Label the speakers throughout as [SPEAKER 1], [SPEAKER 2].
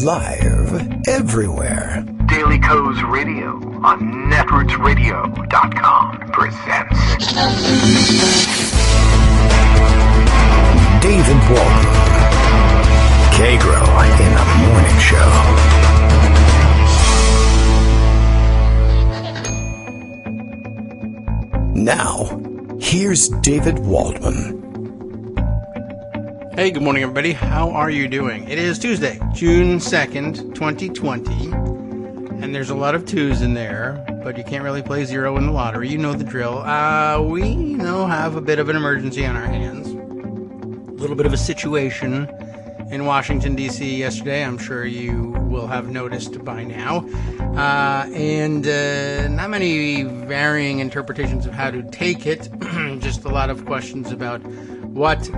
[SPEAKER 1] live everywhere.
[SPEAKER 2] Daily Co's Radio on netrootsradio.com presents
[SPEAKER 1] David Waldman, Kagro in the Morning Show. Now, here's David Waldman.
[SPEAKER 3] Hey, good morning, everybody. How are you doing? It is Tuesday, June 2nd, 2020, and there's a lot of twos in there, but you can't really play zero in the lottery. You know the drill. We have a bit of an emergency on our hands. A little bit of a situation in Washington, D.C. yesterday. I'm sure you will have noticed by now. And not many varying interpretations of how to take it. Just a lot of questions about what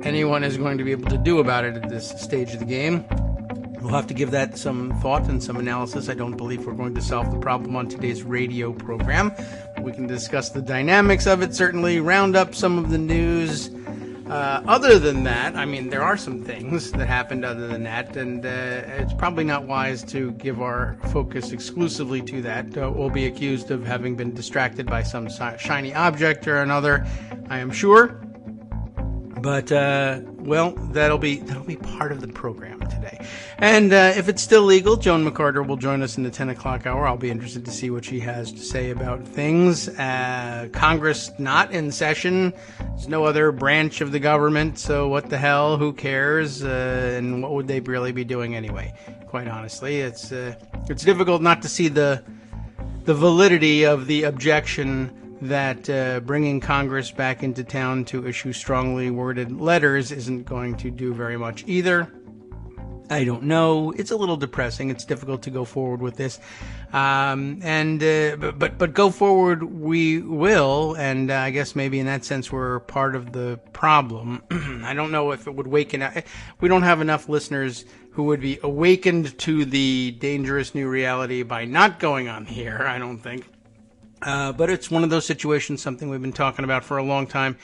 [SPEAKER 3] anyone is going to be able to do about it at this stage of the game. We'll have to give that some thought and some analysis. I don't believe we're going to solve the problem on today's radio program. We can discuss the dynamics of it, certainly round up some of the news. Other than that, I mean, there are some things that happened other than that, and it's probably not wise to give our focus exclusively to that. We'll be accused of having been distracted by some shiny object or another, I am sure. But, that'll be part of the program today. And if it's still legal, Joan McCarter will join us in the 10 o'clock hour. I'll be interested to see what she has to say about things. Congress not in session. There's no other branch of the government, so what the hell, who cares? And what would they really be doing anyway? Quite honestly, it's difficult not to see the validity of the objection that bringing Congress back into town to issue strongly worded letters isn't going to do very much either. I don't know. It's a little depressing. It's difficult to go forward with this. But go forward we will, and I guess maybe in that sense we're part of the problem. I don't know if it would waken up. We don't have enough listeners who would be awakened to the dangerous new reality by not going on here, I don't think. But it's one of those situations, something we've been talking about for a long time,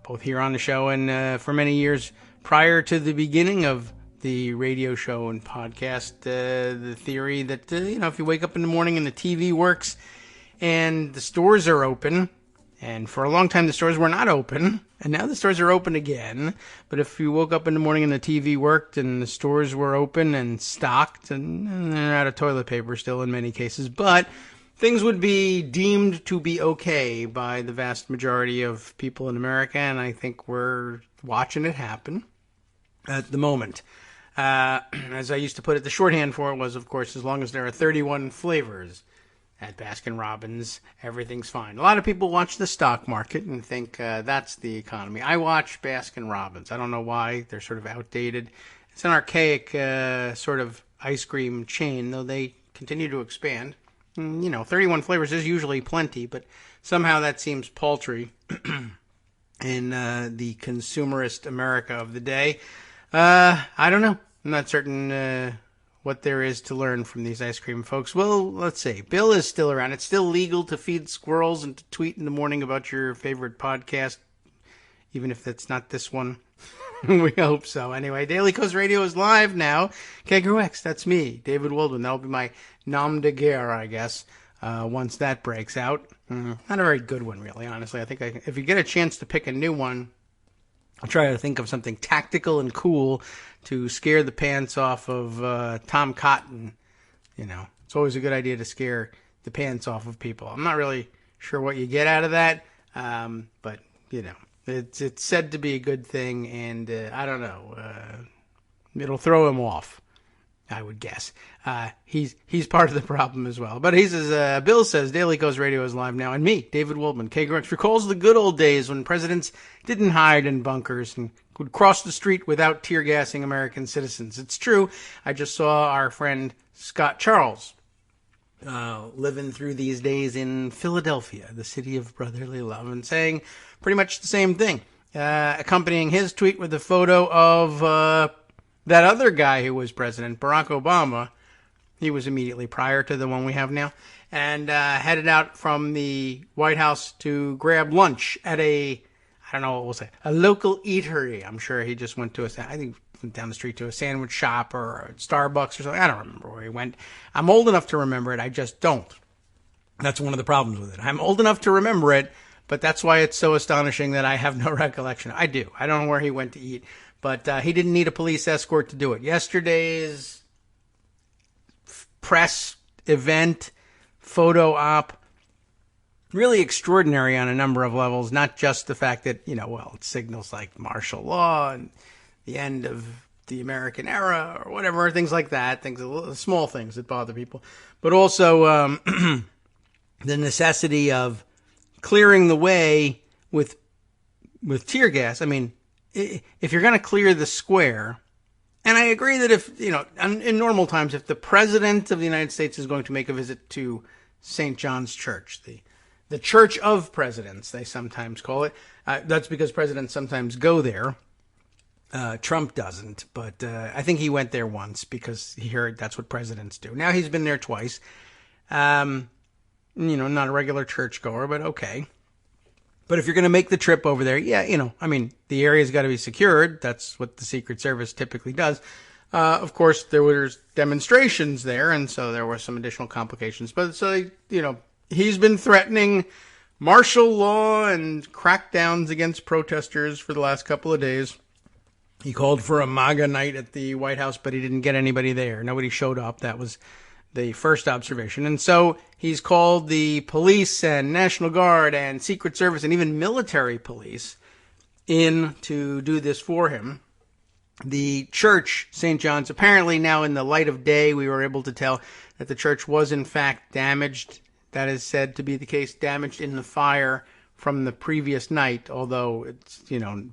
[SPEAKER 3] both here on the show and for many years prior to the beginning of the radio show and podcast. The theory that, if you wake up in the morning and the TV works and the stores are open, and for a long time the stores were not open, and now the stores are open again. But if you woke up in the morning and the TV worked and the stores were open and stocked, and they're out of toilet paper still in many cases, but things would be deemed to be okay by the vast majority of people in America, and I think we're watching it happen at the moment. As I used to put it, the shorthand for it was, of course, as long as there are 31 flavors at Baskin-Robbins, everything's fine. A lot of people watch the stock market and think that's the economy. I watch Baskin-Robbins. I don't know why. They're sort of outdated. It's an archaic sort of ice cream chain, though they continue to expand. 31 flavors is usually plenty, but somehow that seems paltry in the consumerist America of the day. I don't know. I'm not certain what there is to learn from these ice cream folks. Well, let's see. Bill is still around. It's still legal to feed squirrels and to tweet in the morning about your favorite podcast, even if that's not this one. We hope so. Anyway, Daily Co's Radio is live now. Kagro X, that's me, David Waldman. That'll be my nom de guerre, I guess, once that breaks out. Not a very good one, really, honestly. I think if you get a chance to pick a new one, I'll try to think of something tactical and cool to scare the pants off of Tom Cotton. It's always a good idea to scare the pants off of people. I'm not really sure what you get out of that, but, it's said to be a good thing, and I don't know. It'll throw him off, I would guess. He's part of the problem as well. But he says, Bill says, Daily Co's Radio is live now, and me, David Waldman, Kagro, recalls the good old days when presidents didn't hide in bunkers and could cross the street without tear-gassing American citizens. It's true. I just saw our friend Scott Charles living through these days in Philadelphia, the city of brotherly love, and saying pretty much the same thing, accompanying his tweet with a photo of that other guy who was president, Barack Obama. He was immediately prior to the one we have now, and headed out from the White House to grab lunch at a I don't know what we'll say, a local eatery. I'm sure he just went to I think went down the street to a sandwich shop or a Starbucks or something. I don't remember where he went. I'm old enough to remember it. I just don't. That's one of the problems with it. I'm old enough to remember it, but that's why it's so astonishing that I have no recollection. I do. I don't know where he went to eat, but he didn't need a police escort to do it. Yesterday's press event, photo op, really extraordinary on a number of levels, not just the fact that, it signals like martial law and the end of the American era or whatever, things like that, small things that bother people, but also the necessity of clearing the way with tear gas. I mean, if you're going to clear the square, and I agree that if, in normal times, if the President of the United States is going to make a visit to St. John's Church, the Church of Presidents, they sometimes call it. That's because presidents sometimes go there. Trump doesn't, but I think he went there once because he heard that's what presidents do. Now he's been there twice. Not a regular churchgoer, but okay. But if you're going to make the trip over there, the area's got to be secured. That's what the Secret Service typically does. Of course, there were demonstrations there, and so there were some additional complications. But so, he's been threatening martial law and crackdowns against protesters for the last couple of days. He called for a MAGA night at the White House, but he didn't get anybody there. Nobody showed up. That was the first observation. And so he's called the police and National Guard and Secret Service and even military police in to do this for him. The church, St. John's, apparently now in the light of day, we were able to tell that the church was in fact damaged. That is said to be the case, damaged in the fire from the previous night, although it's,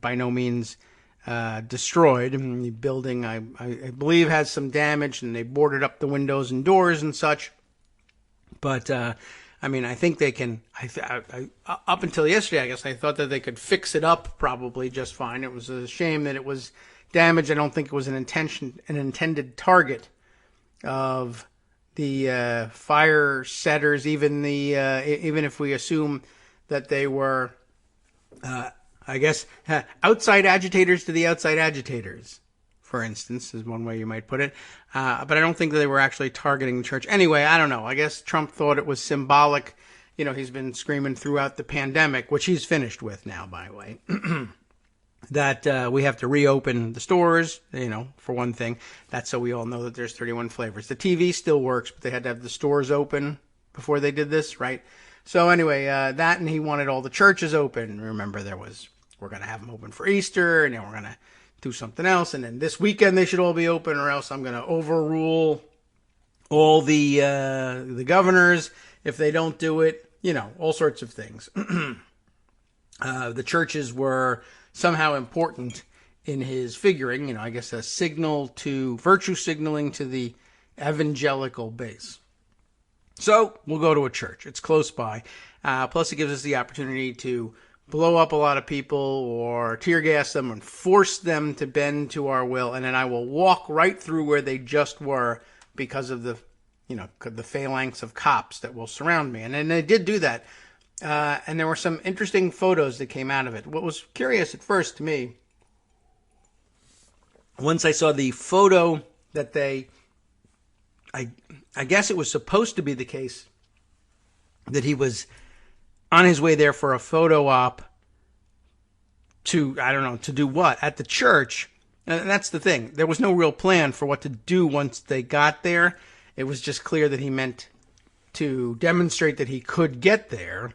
[SPEAKER 3] by no means destroyed. The building, I believe, has some damage, and they boarded up the windows and doors and such. But, I think they can, up until yesterday, I guess, I thought that they could fix it up probably just fine. It was a shame that it was damaged. I don't think it was an intended target of the fire setters, even if we assume that they were outside agitators to the outside agitators, for instance, is one way you might put it. But I don't think that they were actually targeting the church. Anyway, I don't know. I guess Trump thought it was symbolic. He's been screaming throughout the pandemic, which he's finished with now, by the way, that we have to reopen the stores, for one thing. That's so we all know that there's 31 flavors. The TV still works, but they had to have the stores open before they did this, right? So anyway, that, and he wanted all the churches open. Remember, we're going to have them open for Easter, and then we're going to do something else, and then this weekend they should all be open, or else I'm going to overrule all the governors if they don't do it. All sorts of things. The churches were somehow important in his figuring. I guess a virtue signaling to the evangelical base. So we'll go to a church. It's close by. Plus, it gives us the opportunity to blow up a lot of people or tear gas them and force them to bend to our will. And then I will walk right through where they just were because of the phalanx of cops that will surround me. And then they did do that. And there were some interesting photos that came out of it. What was curious at first to me, once I saw the photo that I guess it was supposed to be the case that he was on his way there for a photo op to do what? At the church. And that's the thing. There was no real plan for what to do once they got there. It was just clear that he meant to demonstrate that he could get there,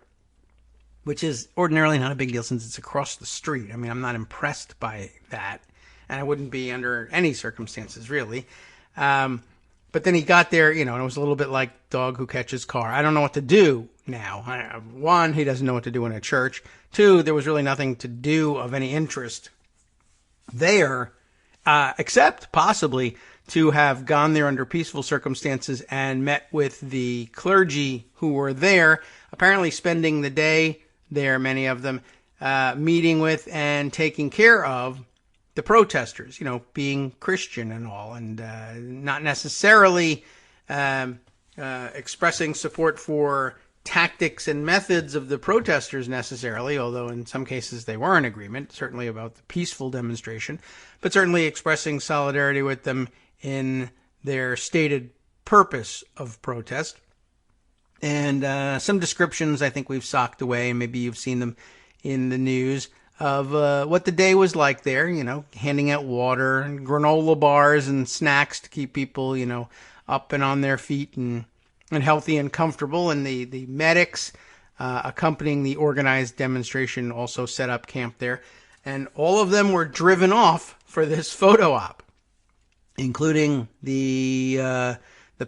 [SPEAKER 3] which is ordinarily not a big deal since it's across the street. I'm not impressed by that, and I wouldn't be under any circumstances, really. But then he got there, and it was a little bit like dog who catches car. I don't know what to do now. One, he doesn't know what to do in a church. Two, there was really nothing to do of any interest there, except possibly to have gone there under peaceful circumstances and met with the clergy who were there, apparently spending the day there, many of them, meeting with and taking care of the protesters, being Christian and all, and not necessarily expressing support for tactics and methods of the protesters necessarily, although in some cases they were in agreement, certainly about the peaceful demonstration, but certainly expressing solidarity with them in their stated purpose of protest. And some descriptions I think we've socked away, maybe you've seen them in the news, of what the day was like there, handing out water and granola bars and snacks to keep people, up and on their feet and healthy and comfortable. And the medics accompanying the organized demonstration also set up camp there. And all of them were driven off for this photo op, including the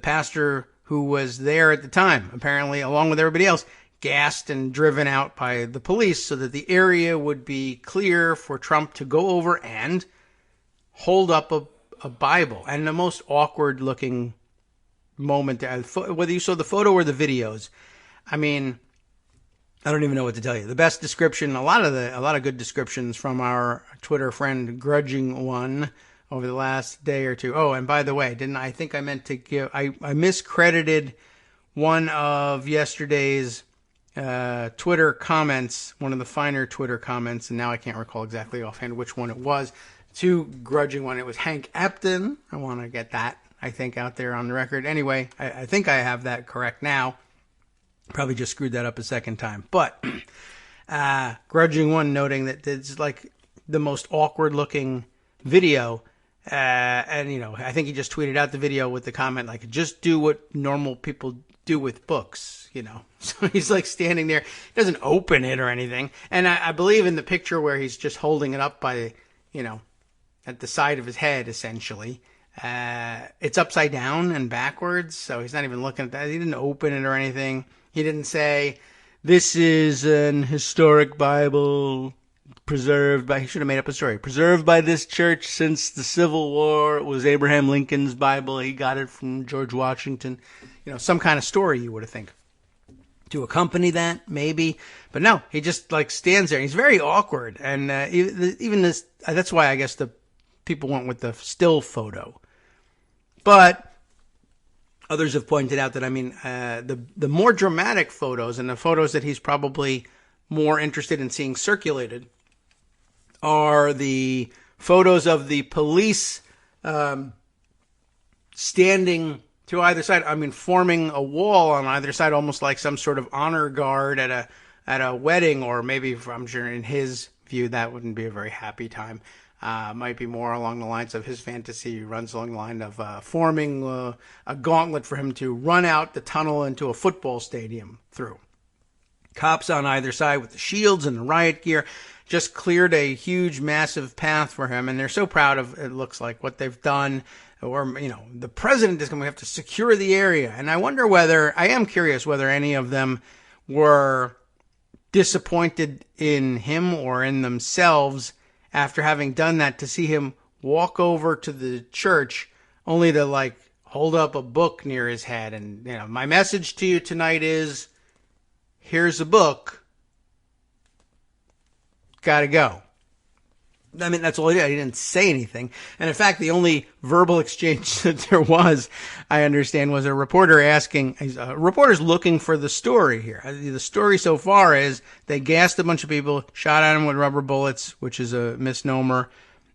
[SPEAKER 3] pastor who was there at the time, apparently, along with everybody else, gassed and driven out by the police so that the area would be clear for Trump to go over and hold up a Bible. And the most awkward looking moment, whether you saw the photo or the videos, I mean, I don't even know what to tell you. The best description, a lot of good descriptions from our Twitter friend Grudging One over the last day or two. Oh, and by the way, I think I meant to give, I miscredited one of yesterday's Twitter comments, one of the finer Twitter comments, and now I can't recall exactly offhand which one it was. Too Grudging One. It was Hank Epton. I want to get that, I think, out there on the record. Anyway, I think I have that correct now. Probably just screwed that up a second time. But Grudging One noting that it's like the most awkward looking video. And, I think he just tweeted out the video with the comment, like, just do what normal people do with books, So he's like standing there. He doesn't open it or anything. And I believe in the picture where he's just holding it up by, at the side of his head, essentially. It's upside down and backwards, so he's not even looking at that. He didn't open it or anything. He didn't say, this is an historic Bible preserved by, he should have made up a story, preserved by this church since the Civil War. It was Abraham Lincoln's Bible. He got it from George Washington. Some kind of story, you would have think, to accompany that, maybe. But no, he just like stands there. He's very awkward. And even this, that's why I guess the people went with the still photo. But others have pointed out that, the more dramatic photos and the photos that he's probably more interested in seeing circulated are the photos of the police standing to either side. Forming a wall on either side, almost like some sort of honor guard at a wedding, or maybe, I'm sure in his view, that wouldn't be a very happy time. Might be more along the lines of his fantasy runs along the line of forming a gauntlet for him to run out the tunnel into a football stadium through. Cops on either side with the shields and the riot gear just cleared a huge, massive path for him, and they're so proud of, it looks like, what they've done. Or, the president is going to have to secure the area. And I am curious whether any of them were disappointed in him or in themselves after having done that, to see him walk over to the church only to hold up a book near his head. And, my message to you tonight is, here's a book. Gotta go. That's all he did. He didn't say anything. And in fact, the only verbal exchange that there was, I understand, was a reporter reporter's looking for the story here. The story so far is they gassed a bunch of people, shot at them with rubber bullets, which is a misnomer.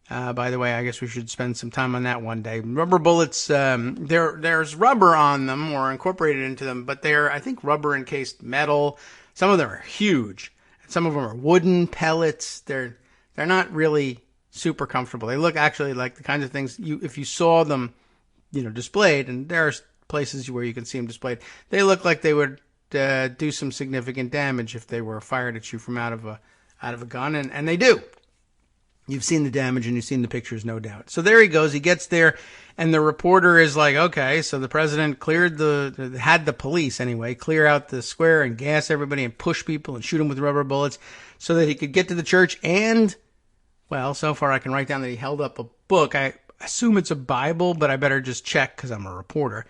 [SPEAKER 3] By the way, I guess we should spend some time on that one day. Rubber bullets, there's rubber on them or incorporated into them, but they're, I think, rubber encased metal. Some of them are huge. Some of them are wooden pellets. They're not really super comfortable. They look actually like the kinds of things if you saw them, displayed, and there are places where you can see them displayed, they look like they would do some significant damage if they were fired at you from out of a gun, and they do. You've seen the damage and you've seen the pictures, no doubt. So there he goes. He gets there, and the reporter is like, okay, so the president had the police anyway, clear out the square and gas everybody and push people and shoot them with rubber bullets so that he could get to the church. And, well, so far I can write down that he held up a book. I assume it's a Bible, but I better just check because I'm a reporter.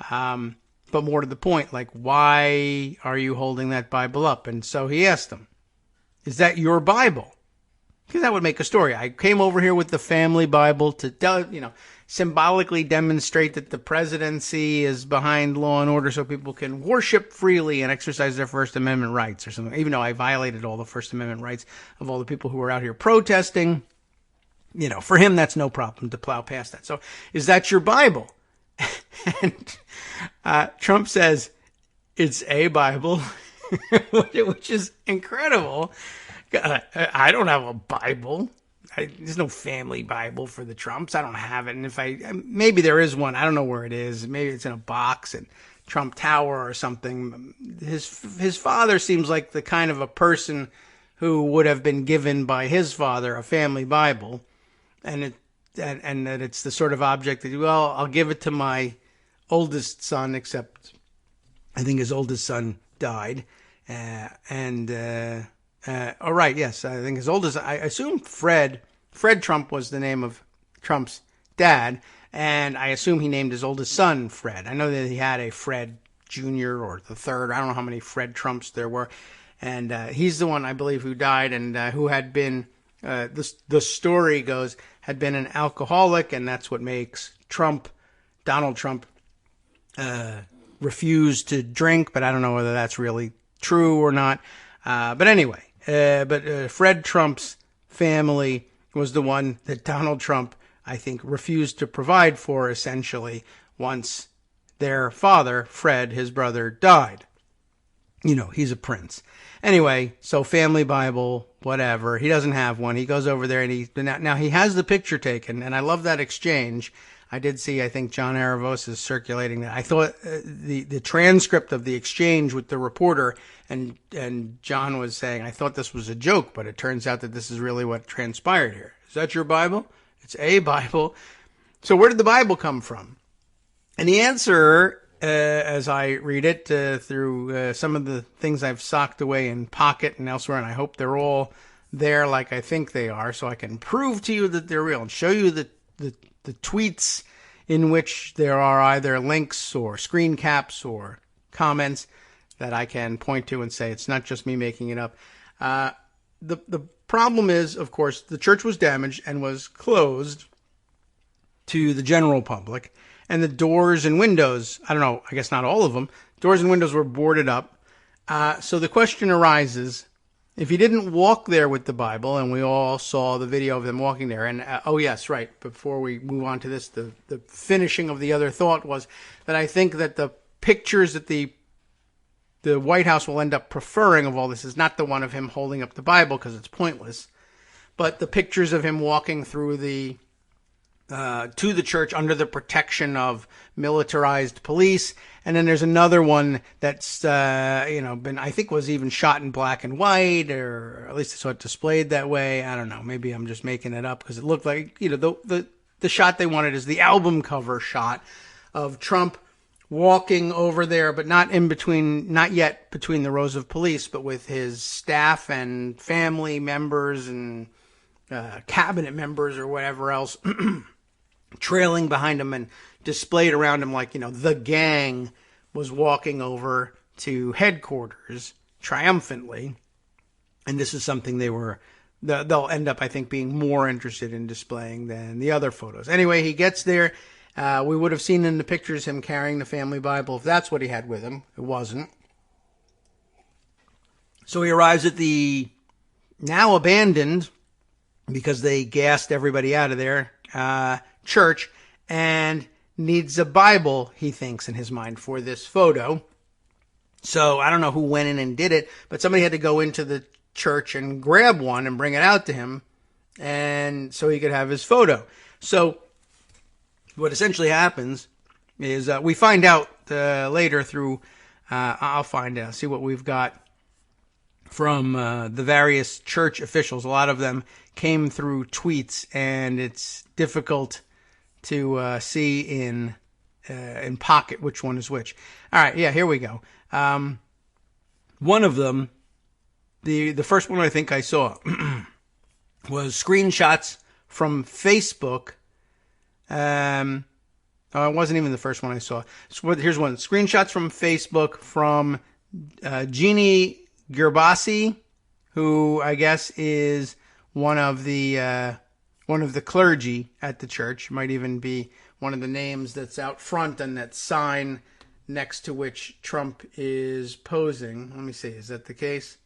[SPEAKER 3] But more to the point, why are you holding that Bible up? And so he asked him, is that your Bible? Because that would make a story. I came over here with the family Bible to, symbolically demonstrate that the presidency is behind law and order so people can worship freely and exercise their First Amendment rights or something, even though I violated all the First Amendment rights of all the people who were out here protesting. For him, that's no problem to plow past that. So, is that your Bible? And Trump says, it's a Bible, which is incredible. I don't have a Bible. There's no family Bible for the Trumps. I don't have it. And maybe there is one. I don't know where it is. Maybe it's in a box in Trump Tower or something. His father seems like the kind of a person who would have been given by his father a family Bible. And that it's the sort of object that, I'll give it to my oldest son, except I think his oldest son died. Yes, I think his oldest, I assume Fred Trump was the name of Trump's dad, and I assume he named his oldest son Fred. I know that he had a Fred Jr. or the third. I don't know how many Fred Trumps there were. And he's the one, I believe, who died and who had been, the story goes, had been an alcoholic, and that's what makes Donald Trump, refuse to drink, but I don't know whether that's really true or not. But anyway, Fred Trump's family was the one that Donald Trump, I think, refused to provide for, essentially, once their father, Fred, his brother, died. He's a prince. Anyway, so family Bible, whatever. He doesn't have one. He goes over there and now he has the picture taken, and I love that exchange. I did see, I think John Aravos is circulating that. I thought the transcript of the exchange with the reporter and John was saying, I thought this was a joke, but it turns out that this is really what transpired here. Is that your Bible? It's a Bible. So where did the Bible come from? And the answer, as I read it through some of the things I've socked away in Pocket and elsewhere, and I hope they're all there like I think they are, so I can prove to you that they're real and show you the tweets in which there are either links or screen caps or comments that I can point to and say it's not just me making it up. The problem is, of course, the church was damaged and was closed to the general public, and the doors and windows, I don't know, I guess not all of them, doors and windows were boarded up. So the question arises, if he didn't walk there with the Bible, and we all saw the video of them walking there, and yes, right, before we move on to this, the finishing of the other thought was that I think that the pictures that the White House will end up preferring of all this is not the one of him holding up the Bible, because it's pointless, but the pictures of him walking through to the church under the protection of militarized police. And then there's another one that's, been, I think was even shot in black and white, or at least I saw it displayed that way. I don't know. Maybe I'm just making it up because it looked like, the shot they wanted is the album cover shot of Trump walking over there, but not yet between the rows of police, but with his staff and family members and cabinet members or whatever else trailing behind him and displayed around him like, the gang was walking over to headquarters triumphantly. And this is something they'll end up, I think, being more interested in displaying than the other photos. Anyway, he gets there. We would have seen in the pictures him carrying the family Bible if that's what he had with him. It wasn't. So he arrives at the now abandoned, because they gassed everybody out of there, church, and needs a Bible, he thinks in his mind, for this photo. So I don't know who went in and did it, but somebody had to go into the church and grab one and bring it out to him, and so he could have his photo. So what essentially happens is we find out later through, I'll find out, see what we've got from the various church officials. A lot of them came through tweets, and it's difficult to see in Pocket which one is which. All right, yeah, here we go. One of them, the first one I think I saw, was screenshots from Facebook. It wasn't even the first one I saw. So here's one. Screenshots from Facebook from Jeannie Gerbasi, who I guess is one of the clergy at the church. Might even be one of the names that's out front on that sign next to which Trump is posing. Let me see. Is that the case?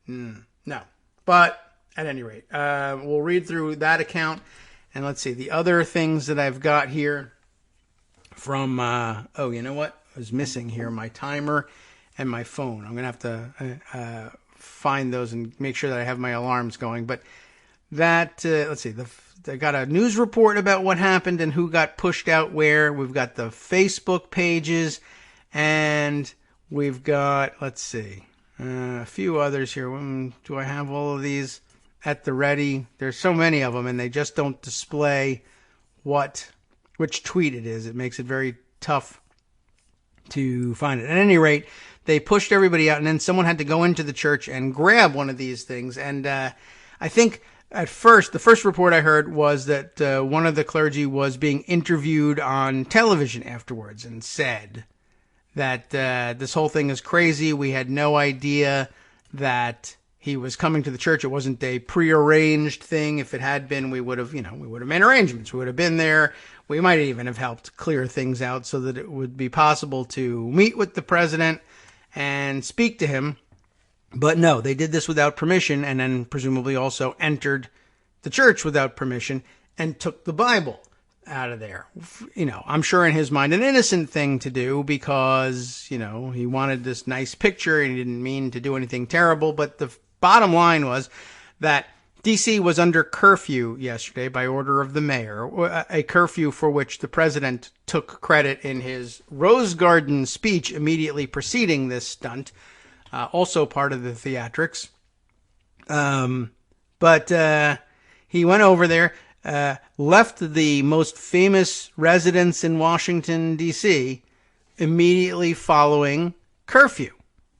[SPEAKER 3] No. But at any rate, we'll read through that account. And let's see. The other things that I've got here from, you know what? I was missing here my timer and my phone. I'm going to have to find those and make sure that I have my alarms going. But that, let's see. I got a news report about what happened and who got pushed out where. We've got the Facebook pages, and we've got, let's see, a few others here. Do I have all of these at the ready? There's so many of them, and they just don't display which tweet it is. It makes it very tough to find it. At any rate, they pushed everybody out, and then someone had to go into the church and grab one of these things. And I think at first, the first report I heard was that one of the clergy was being interviewed on television afterwards and said that this whole thing is crazy. We had no idea that he was coming to the church. It wasn't a prearranged thing. If it had been, we would have made arrangements. We would have been there. We might even have helped clear things out so that it would be possible to meet with the president and speak to him. But no, they did this without permission, and then presumably also entered the church without permission and took the Bible out of there. I'm sure in his mind an innocent thing to do because, he wanted this nice picture and he didn't mean to do anything terrible. But the bottom line was that D.C. was under curfew yesterday by order of the mayor, a curfew for which the president took credit in his Rose Garden speech immediately preceding this stunt. Also part of the theatrics. But he went over there, left the most famous residence in Washington, D.C., immediately following curfew,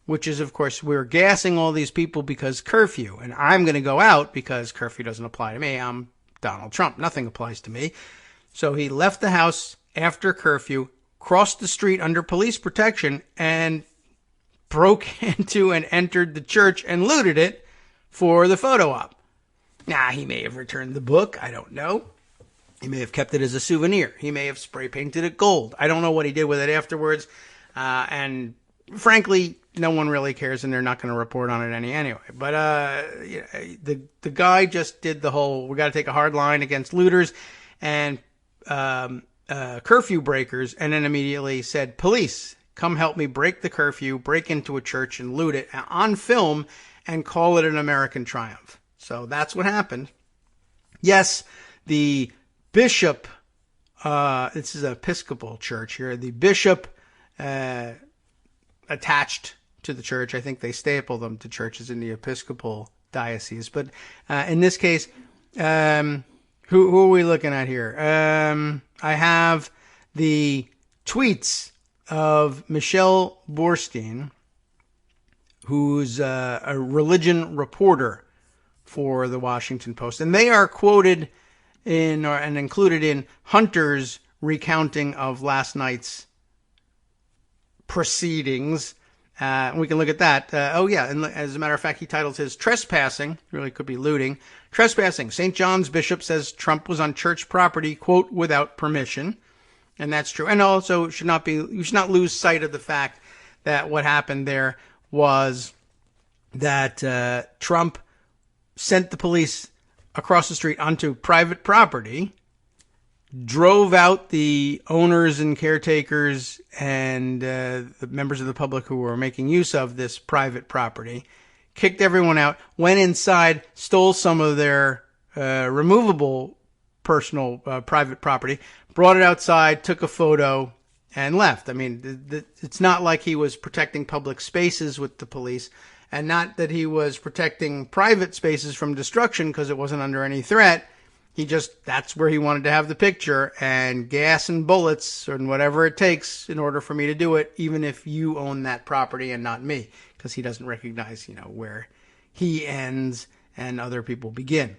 [SPEAKER 3] which is, of course, we're gassing all these people because curfew. And I'm going to go out because curfew doesn't apply to me. I'm Donald Trump. Nothing applies to me. So he left the house after curfew, crossed the street under police protection, and broke into and entered the church and looted it for the photo op. He may have returned the book. I don't know. He may have kept it as a souvenir. He may have spray painted it gold. I don't know what he did with it afterwards. And frankly, no one really cares, and they're not going to report on it anyway. But the guy just did the whole, we got to take a hard line against looters and curfew breakers, and then immediately said, police, come help me break the curfew, break into a church and loot it on film and call it an American triumph. So that's what happened. Yes, the bishop, this is an Episcopal church here, the bishop attached to the church, I think they staple them to churches in the Episcopal diocese. But in this case, who are we looking at here? I have the tweets of Michelle Borstein, who's a religion reporter for the Washington Post. And they are quoted in and included in Hunter's recounting of last night's proceedings. We can look at that. And as a matter of fact, he titles his Trespassing, really could be looting, Trespassing. St. John's bishop says Trump was on church property, quote, without permission. And that's true. And also, you should not lose sight of the fact that what happened there was that Trump sent the police across the street onto private property, drove out the owners and caretakers and the members of the public who were making use of this private property, kicked everyone out, went inside, stole some of their removable personal private property, brought it outside, took a photo, and left. I mean, it's not like he was protecting public spaces with the police, and not that he was protecting private spaces from destruction because it wasn't under any threat. That's where he wanted to have the picture, and gas and bullets and whatever it takes in order for me to do it, even if you own that property and not me, because he doesn't recognize, where he ends and other people begin.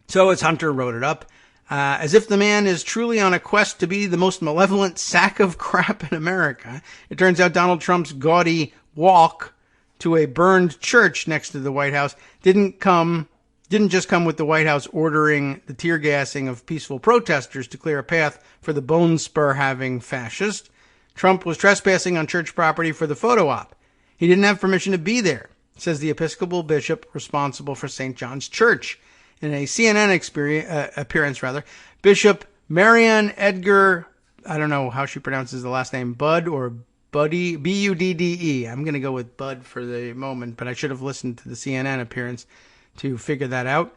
[SPEAKER 3] So as Hunter wrote it up, as if the man is truly on a quest to be the most malevolent sack of crap in America. It turns out Donald Trump's gaudy walk to a burned church next to the White House didn't come didn't just come with the White House ordering the tear gassing of peaceful protesters to clear a path for the bone spur having fascist. Trump was trespassing on church property for the photo op. He didn't have permission to be there, says the Episcopal bishop responsible for St. John's Church. In a CNN appearance, Bishop Marianne Edgar, I don't know how she pronounces the last name, Bud or Buddy, B-U-D-D-E. I'm going to go with Bud for the moment, but I should have listened to the CNN appearance to figure that out.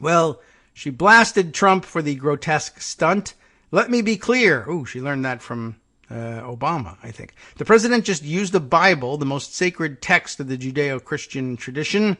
[SPEAKER 3] Well, she blasted Trump for the grotesque stunt. Let me be clear. Ooh, she learned that from Obama, I think. The president just used the Bible, the most sacred text of the Judeo-Christian tradition,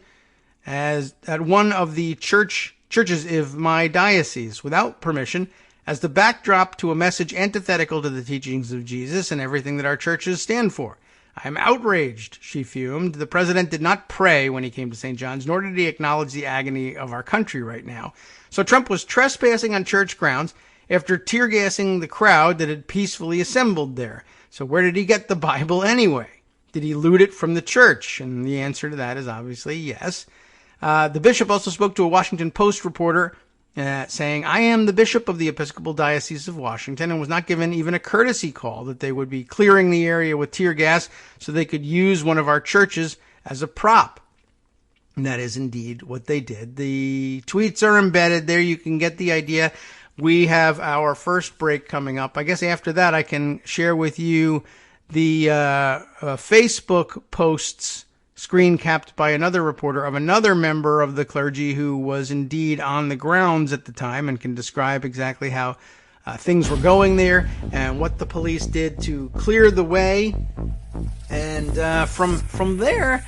[SPEAKER 3] as at one of the churches of my diocese, without permission, as the backdrop to a message antithetical to the teachings of Jesus and everything that our churches stand for. I'm outraged, she fumed. The president did not pray when he came to St. John's, nor did he acknowledge the agony of our country right now. So Trump was trespassing on church grounds after tear gassing the crowd that had peacefully assembled there. So where did he get the Bible anyway? Did he loot it from the church? And the answer to that is obviously yes. The bishop also spoke to a Washington Post reporter saying, I am the bishop of the Episcopal Diocese of Washington, and was not given even a courtesy call that they would be clearing the area with tear gas so they could use one of our churches as a prop. And that is indeed what they did. The tweets are embedded there. You can get the idea. We have our first break coming up. I guess after that I can share with you the Facebook posts screen capped by another reporter of another member of the clergy who was indeed on the grounds at the time and can describe exactly how things were going there and what the police did to clear the way. And from there,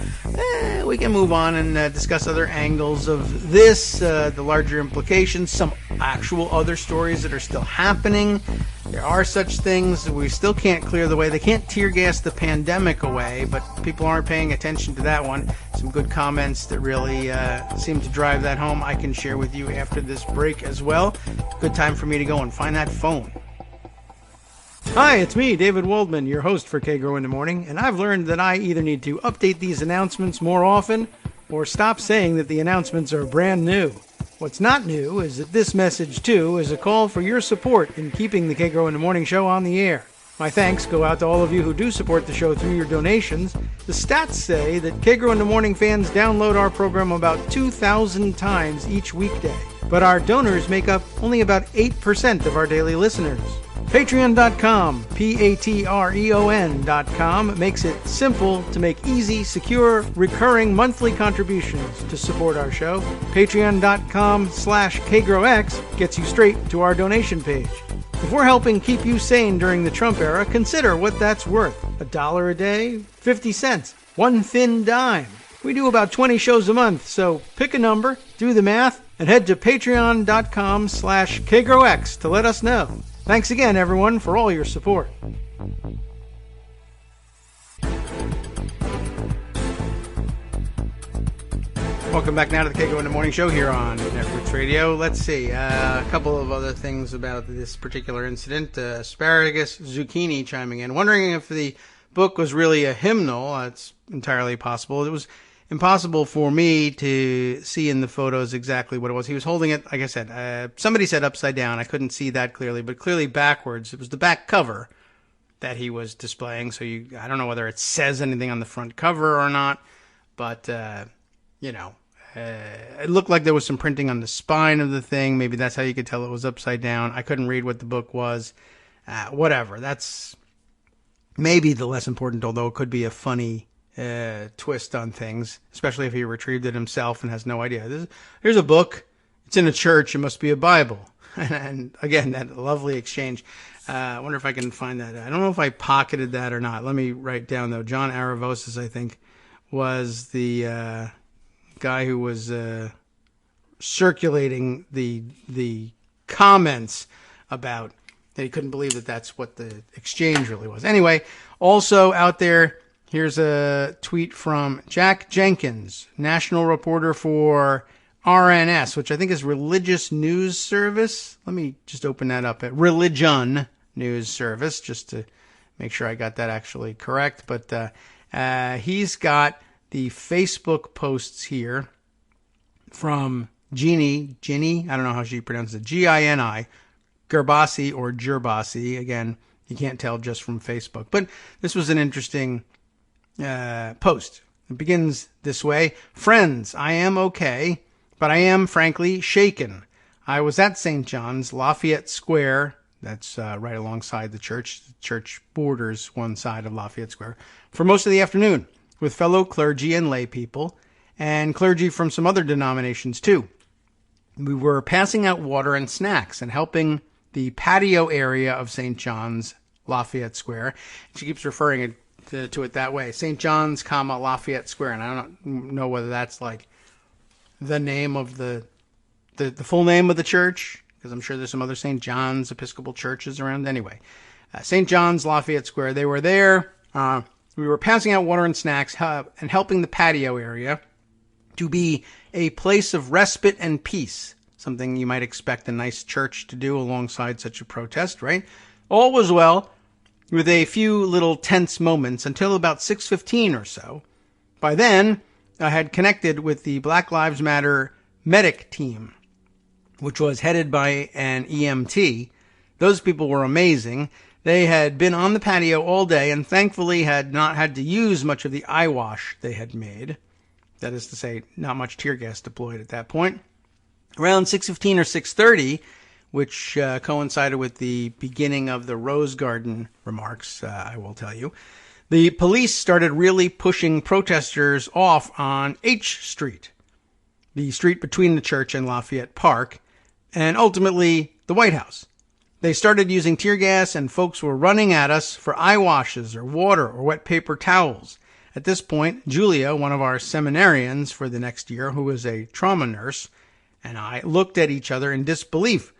[SPEAKER 3] we can move on and discuss other angles of this, the larger implications, some actual other stories that are still happening. There are such things. We still can't clear the way. They can't tear gas the pandemic away, but people aren't paying attention to that one. Some good comments that really seem to drive that home I can share with you after this break as well. Good time for me to go and find that phone. Hi, it's me, David Waldman, your host for Kagro in the Morning, and I've learned that I either need to update these announcements more often or stop saying that the announcements are brand new. What's not new is that this message, too, is a call for your support in keeping the Kagro in the Morning show on the air. My thanks go out to all of you who do support the show through your donations. The stats say that Kagro in the Morning fans download our program about 2,000 times each weekday, but our donors make up only about 8% of our daily listeners. Patreon.com, Patreon.com, makes it simple to make easy, secure, recurring monthly contributions to support our show. Patreon.com/KagroX gets you straight to our donation page. If we're helping keep you sane during the Trump era, consider what that's worth. $1 a day? 50 cents? One thin dime? We do about 20 shows a month, so pick a number, do the math, and head to Patreon.com/KagroX to let us know. Thanks again, everyone, for all your support. Welcome back now to the Kagro in the Morning show here on Networks Radio. Let's see, a couple of other things about this particular incident. Asparagus Zucchini chiming in, wondering if the book was really a hymnal. It's entirely possible. It was impossible for me to see in the photos exactly what it was. He was holding it, like I said, somebody said upside down. I couldn't see that clearly, but clearly backwards. It was the back cover that he was displaying. So I don't know whether it says anything on the front cover or not, but, it looked like there was some printing on the spine of the thing. Maybe that's how you could tell it was upside down. I couldn't read what the book was. Whatever. That's maybe the less important, although it could be a funny twist on things, especially if he retrieved it himself and has no idea. Here's a book. It's in a church. It must be a Bible. And again, that lovely exchange. I wonder if I can find that. I don't know if I pocketed that or not. Let me write down, though. John Aravosis, I think, was the guy who was circulating the comments about that he couldn't believe that that's what the exchange really was. Anyway, also out there, here's a tweet from Jack Jenkins, national reporter for RNS, which I think is Religious News Service. Let me just open that up at Religion News Service, just to make sure I got that actually correct. But he's got the Facebook posts here from Ginny, I don't know how she pronounces it, Gini, Gerbasi or Gerbasi. Again, you can't tell just from Facebook. But this was an interesting post. It begins this way. Friends, I am okay, but I am, frankly, shaken. I was at St. John's, Lafayette Square. That's right alongside the church. The church borders one side of Lafayette Square for most of the afternoon with fellow clergy and lay people, and clergy from some other denominations too. We were passing out water and snacks and helping the patio area of St. John's, Lafayette Square. She keeps referring to it that way. St. John's, Lafayette Square. And I don't know whether that's like the name of the full name of the church, because I'm sure there's some other St. John's Episcopal churches around. Anyway, St. John's, Lafayette Square. They were there. We were passing out water and snacks and helping the patio area to be a place of respite and peace, something you might expect a nice church to do alongside such a protest, right? All was well, with a few little tense moments until about 6:15 or so. By then, I had connected with the Black Lives Matter medic team, which was headed by an EMT. Those people were amazing. They had been on the patio all day and thankfully had not had to use much of the eye wash they had made. That is to say, not much tear gas deployed at that point. Around 6:15 or 6:30, which coincided with the beginning of the Rose Garden remarks, I will tell you, the police started really pushing protesters off on H Street, the street between the church and Lafayette Park, and ultimately the White House. They started using tear gas, and folks were running at us for eye washes or water or wet paper towels. At this point, Julia, one of our seminarians for the next year, who was a trauma nurse, and I looked at each other in disbelief.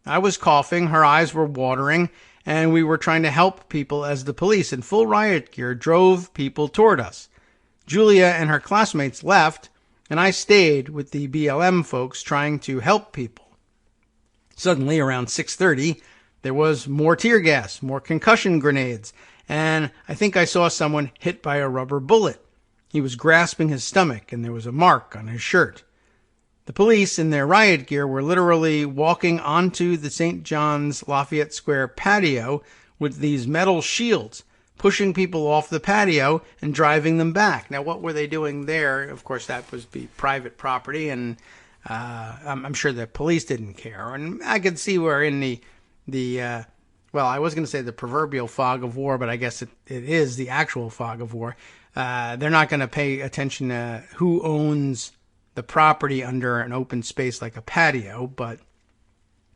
[SPEAKER 3] I was coughing, her eyes were watering, and we were trying to help people as the police in full riot gear drove people toward us. Julia and her classmates left, and I stayed with the BLM folks trying to help people. Suddenly, around 6:30, there was more tear gas, more concussion grenades, and I think I saw someone hit by a rubber bullet. He was grasping his stomach, and there was a mark on his shirt. The police, in their riot gear, were literally walking onto the St. John's Lafayette Square patio with these metal shields, pushing people off the patio and driving them back. Now, what were they doing there? Of course, that was the private property, and I'm sure the police didn't care. And I could see where in well, I was going to say the proverbial fog of war, but I guess it is the actual fog of war. They're not going to pay attention to who owns the property under an open space like a patio, but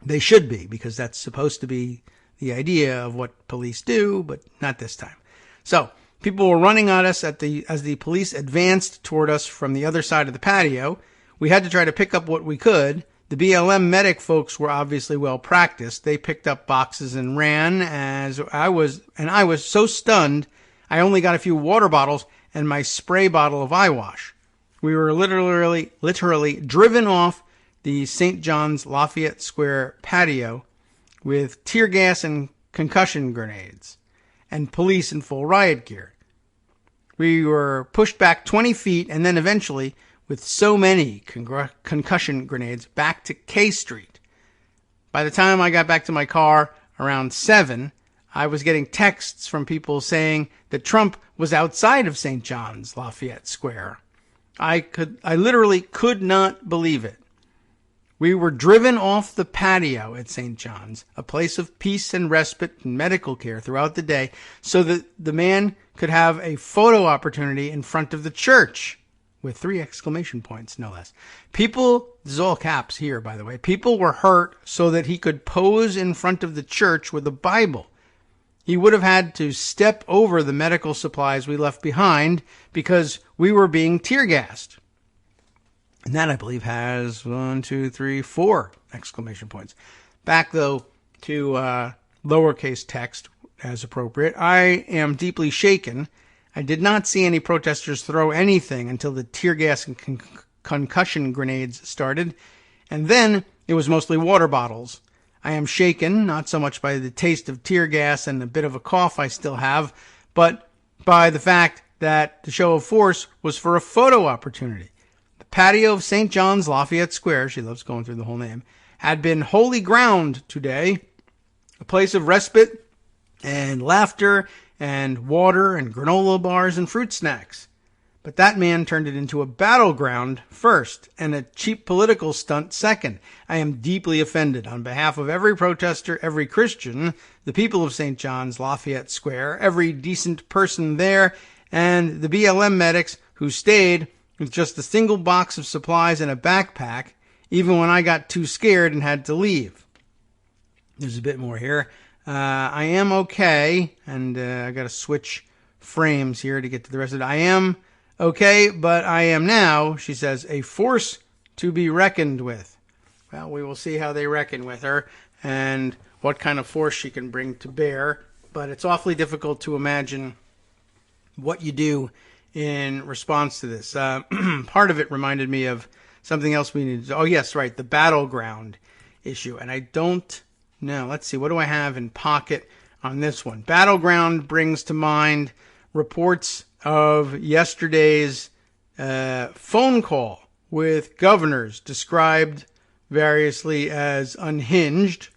[SPEAKER 3] they should be, because that's supposed to be the idea of what police do, but not this time. So people were running at us as the police advanced toward us from the other side of the patio. We had to try to pick up what we could. The BLM medic folks were obviously well practiced. They picked up boxes and ran, as I was so stunned, I only got a few water bottles and my spray bottle of eye wash. We were literally driven off the St. John's Lafayette Square patio with tear gas and concussion grenades and police in full riot gear. We were pushed back 20 feet and then eventually, with so many concussion grenades, back to K Street. By the time I got back to my car around 7, I was getting texts from people saying that Trump was outside of St. John's Lafayette Square. I literally could not believe it. We were driven off the patio at St. John's, a place of peace and respite and medical care throughout the day, so that the man could have a photo opportunity in front of the church, with 3 exclamation points, no less. People, this is all caps here, by the way, people were hurt so that he could pose in front of the church with a Bible. He would have had to step over the medical supplies we left behind because we were being tear gassed. And that, I believe, has 1, 2, 3, 4 exclamation points. Back, though, to lowercase text as appropriate. I am deeply shaken. I did not see any protesters throw anything until the tear gas and concussion grenades started. And then it was mostly water bottles. I am shaken, not so much by the taste of tear gas and a bit of a cough I still have, but by the fact that the show of force was for a photo opportunity. The patio of St. John's Lafayette Square, she loves going through the whole name, had been holy ground today, a place of respite and laughter and water and granola bars and fruit snacks. But that man turned it into a battleground first and a cheap political stunt second. I am deeply offended on behalf of every protester, every Christian, the people of St. John's Lafayette Square, every decent person there, and the BLM medics who stayed with just a single box of supplies and a backpack, even when I got too scared and had to leave. There's a bit more here. I am okay, and I got to switch frames here to get to the rest of it. I am okay, but I am now, she says, a force to be reckoned with. Well, we will see how they reckon with her and what kind of force she can bring to bear, but it's awfully difficult to imagine what you do in response to this. Part of it reminded me of something else we need to do. Oh, yes, right, the battleground issue. And I don't know. Let's see, what do I have in pocket on this one? Battleground brings to mind reports of yesterday's phone call with governors described variously as unhinged,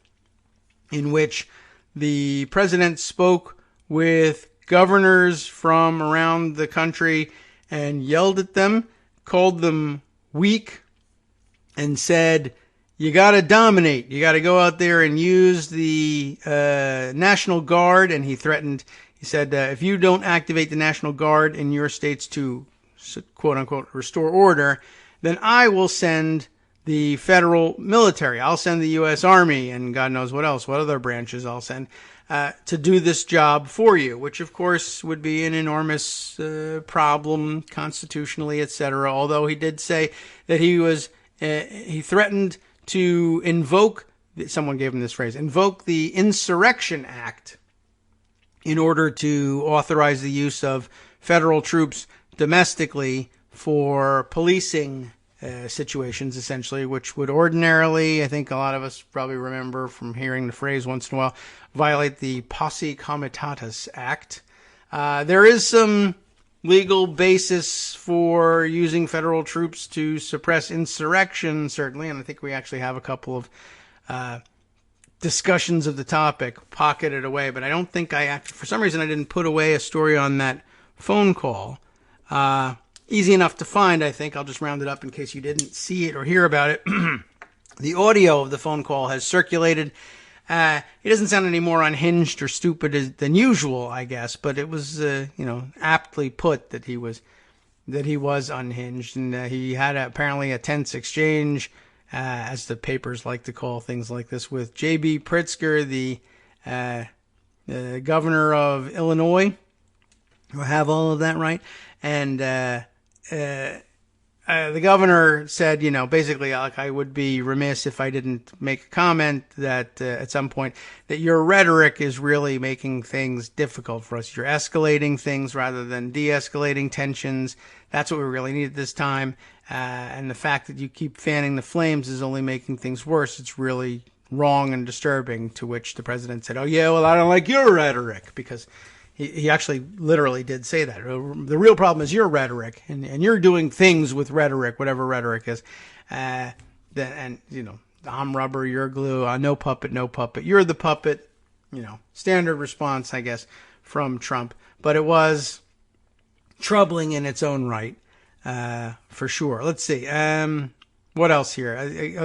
[SPEAKER 3] in which the president spoke with governors from around the country and yelled at them, called them weak, and said, you got to dominate. You got to go out there and use the National Guard. And he threatened, he said, if you don't activate the National Guard in your states to, quote unquote, restore order, then I will send the federal military. I'll send the U.S. Army and God knows what else, what other branches I'll send to do this job for you, which of course would be an enormous problem constitutionally, etc. Although he did say that he threatened to invoke, someone gave him this phrase, invoke the Insurrection Act in order to authorize the use of federal troops domestically for policing situations, essentially, which would ordinarily, I think a lot of us probably remember from hearing the phrase once in a while, violate the Posse Comitatus Act. There is some legal basis for using federal troops to suppress insurrection, certainly, and I think we actually have a couple of discussions of the topic pocketed away, but I don't think for some reason I didn't put away a story on that phone call. Easy enough to find, I think. I'll just round it up in case you didn't see it or hear about it. The audio of the phone call has circulated. He doesn't sound any more unhinged or stupid than usual, I guess, but it was, aptly put that he was unhinged, and he had apparently a tense exchange, as the papers like to call things like this, with J.B. Pritzker, the governor of Illinois. Do I have all of that right? And the governor said, basically, like, I would be remiss if I didn't make a comment that at some point that your rhetoric is really making things difficult for us. You're escalating things rather than de-escalating tensions. That's what we really need at this time. And the fact that you keep fanning the flames is only making things worse. It's really wrong and disturbing, to which the president said, oh, yeah, well, I don't like your rhetoric, because he actually literally did say that. The real problem is your rhetoric, and you're doing things with rhetoric, whatever rhetoric is. I'm rubber, you're glue, no puppet, no puppet. You're the puppet, standard response, I guess, from Trump. But it was troubling in its own right, for sure. Let's see. What else here?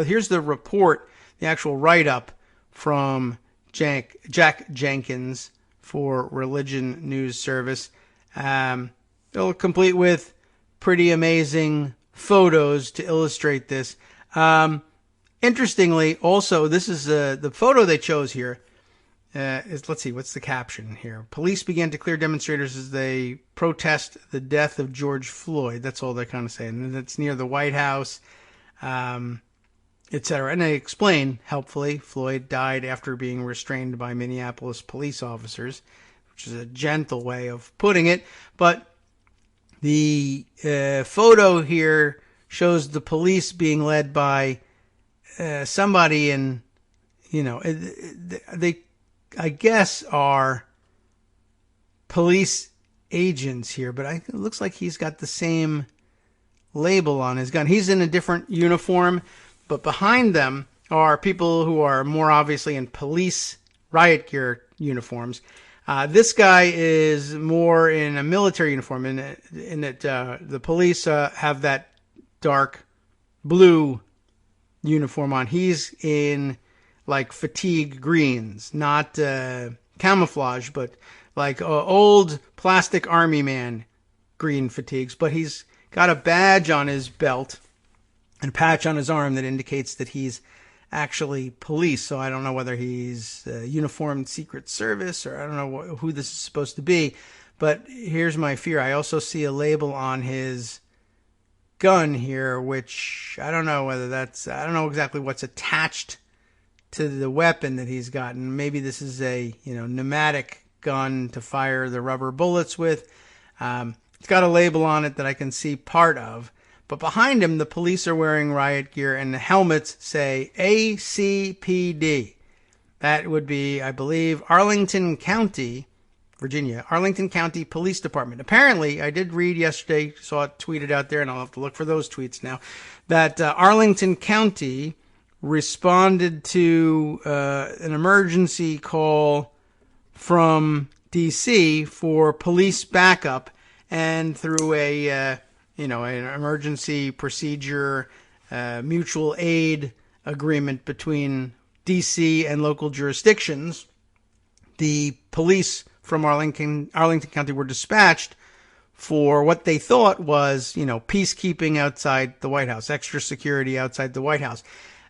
[SPEAKER 3] Here's the report, the actual write-up from Jack Jenkins for Religion News Service. It'll complete with pretty amazing photos to illustrate this. Interestingly, also, this is the photo they chose here. Let's see, what's the caption here? Police began to clear demonstrators as they protest the death of George Floyd. That's all they're kind of saying. And it's near the White House, etc. And they explain, helpfully, Floyd died after being restrained by Minneapolis police officers, which is a gentle way of putting it. But the photo here shows the police being led by somebody in, they, I guess, are police agents here. But it looks like he's got the same label on his gun. He's in a different uniform, but behind them are people who are more obviously in police riot gear uniforms. This guy is more in a military uniform, in that the police have that dark blue uniform on. He's in like fatigue greens, not camouflage, but like old plastic army man green fatigues. But he's got a badge on his belt and a patch on his arm that indicates that he's actually police. So I don't know whether he's uniformed Secret Service, or I don't know who this is supposed to be. But here's my fear. I also see a label on his gun here, which I don't know whether that's, I don't know exactly what's attached to the weapon that he's gotten. Maybe this is a, pneumatic gun to fire the rubber bullets with. It's got a label on it that I can see part of. But behind him, the police are wearing riot gear, and the helmets say ACPD. That would be, I believe, Arlington County, Virginia, Arlington County Police Department. Apparently, I did read yesterday, saw it tweeted out there, and I'll have to look for those tweets now, that Arlington County responded to an emergency call from D.C. for police backup, and through an emergency procedure, mutual aid agreement between D.C. and local jurisdictions, the police from Arlington County were dispatched for what they thought was, peacekeeping outside the White House, extra security outside the White House.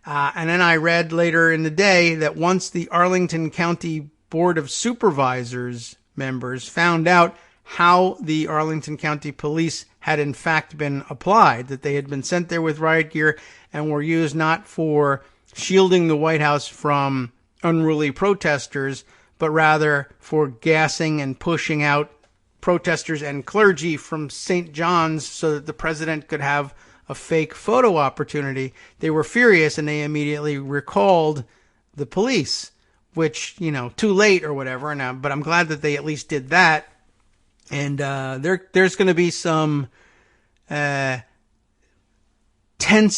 [SPEAKER 3] And then I read later in the day that once the Arlington County Board of Supervisors members found out how the Arlington County Police had in fact been applied, that they had been sent there with riot gear and were used not for shielding the White House from unruly protesters, but rather for gassing and pushing out protesters and clergy from St. John's so that the president could have a fake photo opportunity. They were furious, and they immediately recalled the police, which, too late or whatever. But I'm glad that they at least did that. And there's going to be some tense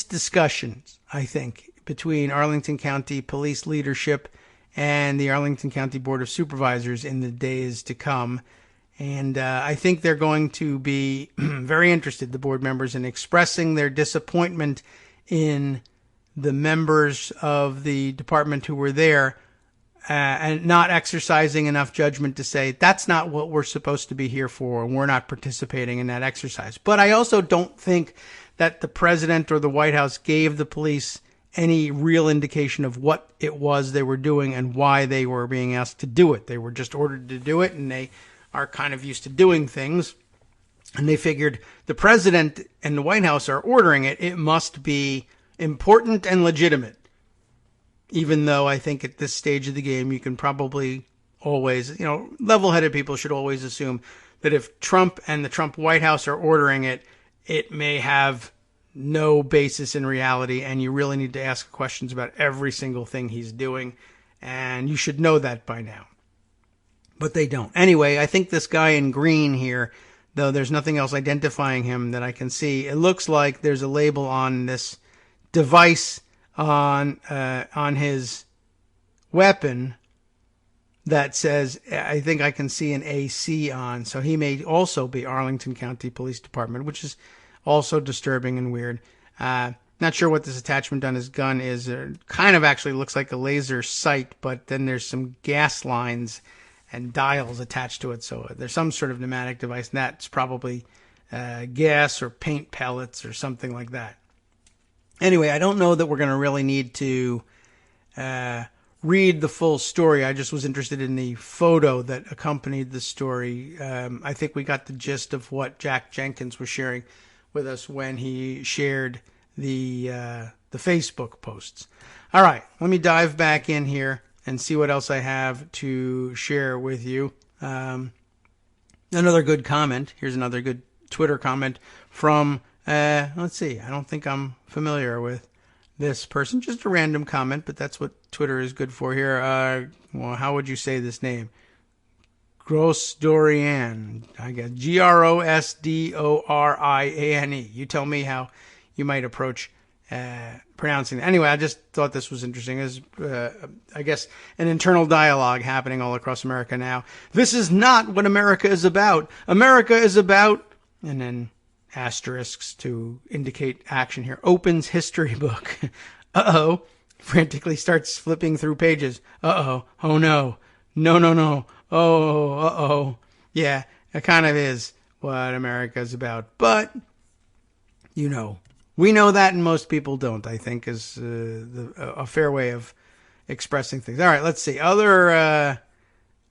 [SPEAKER 3] discussions, I think, between Arlington County Police leadership and the Arlington County Board of Supervisors in the days to come. And I think they're going to be very interested, the board members, in expressing their disappointment in the members of the department who were there, and not exercising enough judgment to say, that's not what we're supposed to be here for, and we're not participating in that exercise. But I also don't think that the president or the White House gave the police any real indication of what it was they were doing and why they were being asked to do it. They were just ordered to do it, and they are kind of used to doing things. And they figured the president and the White House are ordering it. It must be important and legitimate. Even though I think at this stage of the game, you can probably always, level-headed people should always assume that if Trump and the Trump White House are ordering it, it may have no basis in reality, and you really need to ask questions about every single thing he's doing, and you should know that by now. But they don't. Anyway, I think this guy in green here, though there's nothing else identifying him that I can see, it looks like there's a label on this device on his weapon that says, I think I can see an AC on. So he may also be Arlington County Police Department, which is also disturbing and weird. Not sure what this attachment on his gun is. It kind of actually looks like a laser sight, but then there's some gas lines and dials attached to it. So there's some sort of pneumatic device, and that's probably gas or paint pellets or something like that. Anyway, I don't know that we're going to really need to read the full story. I just was interested in the photo that accompanied the story. I think we got the gist of what Jack Jenkins was sharing with us when he shared the Facebook posts. All right, let me dive back in here and see what else I have to share with you. Another good comment. Here's another good Twitter comment from, let's see, I don't think I'm familiar with this person. Just a random comment, but that's what Twitter is good for here. Well, how would you say this name? Grosdorian. I guess Grosdoriane. You tell me how you might approach pronouncing it. Anyway, I just thought this was interesting. There's, I guess, an internal dialogue happening all across America now. This is not what America is about. America is about, and then asterisks to indicate action here. Opens history book. Uh-oh. Frantically starts flipping through pages. Uh-oh. Oh, no. No. Oh, uh-oh. Yeah, it kind of is what America is about. But, you know, we know that and most people don't, I think, is a fair way of expressing things. All right, let's see. Other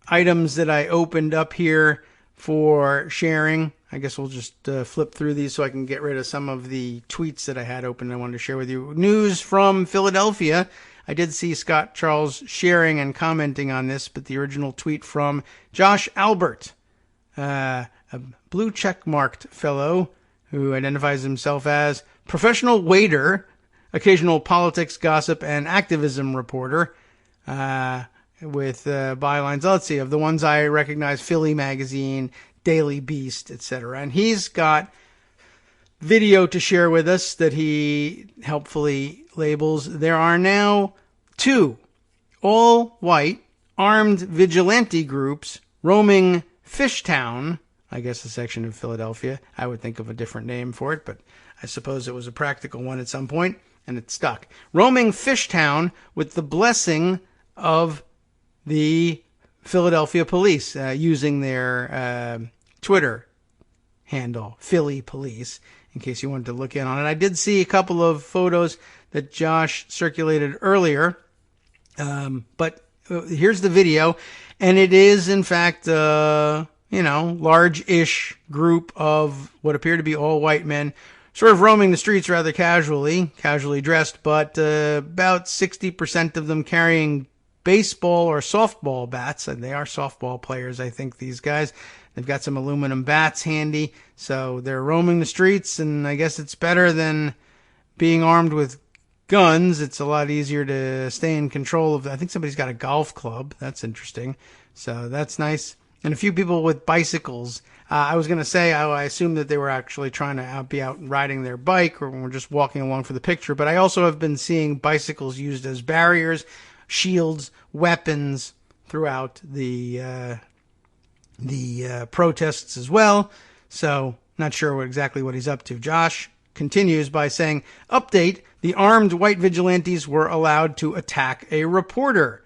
[SPEAKER 3] items that I opened up here for sharing. I guess we'll just flip through these so I can get rid of some of the tweets that I had open I wanted to share with you. News from Philadelphia. I did see Scott Charles sharing and commenting on this, but the original tweet from Josh Albert, a blue check-marked fellow who identifies himself as professional waiter, occasional politics, gossip, and activism reporter, with bylines. Let's see, of the ones I recognize, Philly Magazine, Daily Beast, etc. And he's got video to share with us that he helpfully labels. There are now 2 all-white armed vigilante groups roaming Fishtown, I guess a section of Philadelphia. I would think of a different name for it, but I suppose it was a practical one at some point, and it stuck. Roaming Fishtown with the blessing of the Philadelphia police, using their Twitter handle, Philly Police, in case you wanted to look in on it. I did see a couple of photos that Josh circulated earlier, but here's the video, and it is, in fact, large-ish group of what appear to be all white men, sort of roaming the streets rather casually dressed, but about 60% of them carrying baseball or softball bats, and they are softball players, I think, these guys. They've got some aluminum bats handy, so they're roaming the streets, and I guess it's better than being armed with guns. It's a lot easier to stay in control of. I think somebody's got a golf club. That's interesting. So that's nice. And a few people with bicycles. I was going to say, I assume that they were actually trying to be out riding their bike or were just walking along for the picture, but I also have been seeing bicycles used as barriers, shields, weapons throughout the protests as well. So not sure exactly what he's up to. Josh continues by saying, update, the armed white vigilantes were allowed to attack a reporter.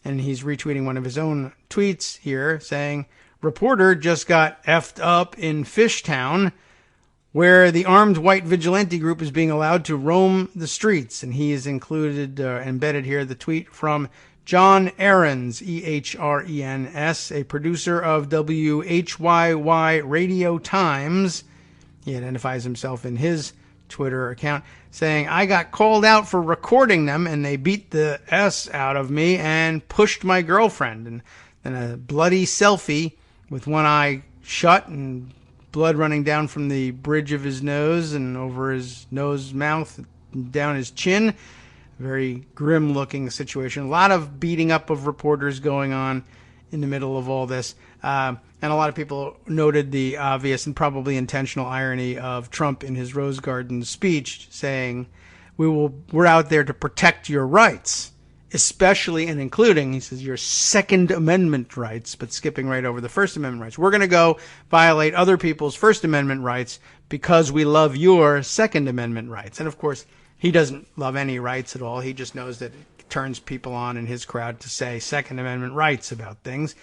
[SPEAKER 3] And he's retweeting one of his own tweets here saying, reporter just got effed up in Fishtown, where the armed white vigilante group is being allowed to roam the streets. And he is embedded here, the tweet from John Ahrens, Ehrens, a producer of WHYY Radio Times. He identifies himself in his Twitter account, saying, I got called out for recording them, and they beat the S out of me and pushed my girlfriend. And then a bloody selfie with one eye shut and blood running down from the bridge of his nose and over his nose, mouth, down his chin. Very grim-looking situation. A lot of beating up of reporters going on in the middle of all this. And a lot of people noted the obvious and probably intentional irony of Trump in his Rose Garden speech saying, we're out there to protect your rights, especially and including, he says, your Second Amendment rights, but skipping right over the First Amendment rights. We're going to go violate other people's First Amendment rights because we love your Second Amendment rights. And of course, he doesn't love any rights at all. He just knows that it turns people on in his crowd to say Second Amendment rights about things.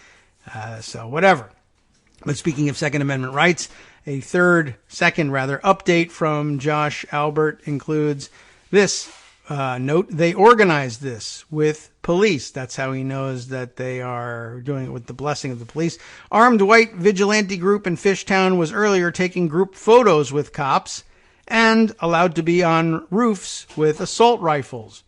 [SPEAKER 3] So whatever. But speaking of Second Amendment rights, a second update from Josh Albert includes this note. They organized this with police. That's how he knows that they are doing it with the blessing of the police. Armed white vigilante group in Fishtown was earlier taking group photos with cops and allowed to be on roofs with assault rifles.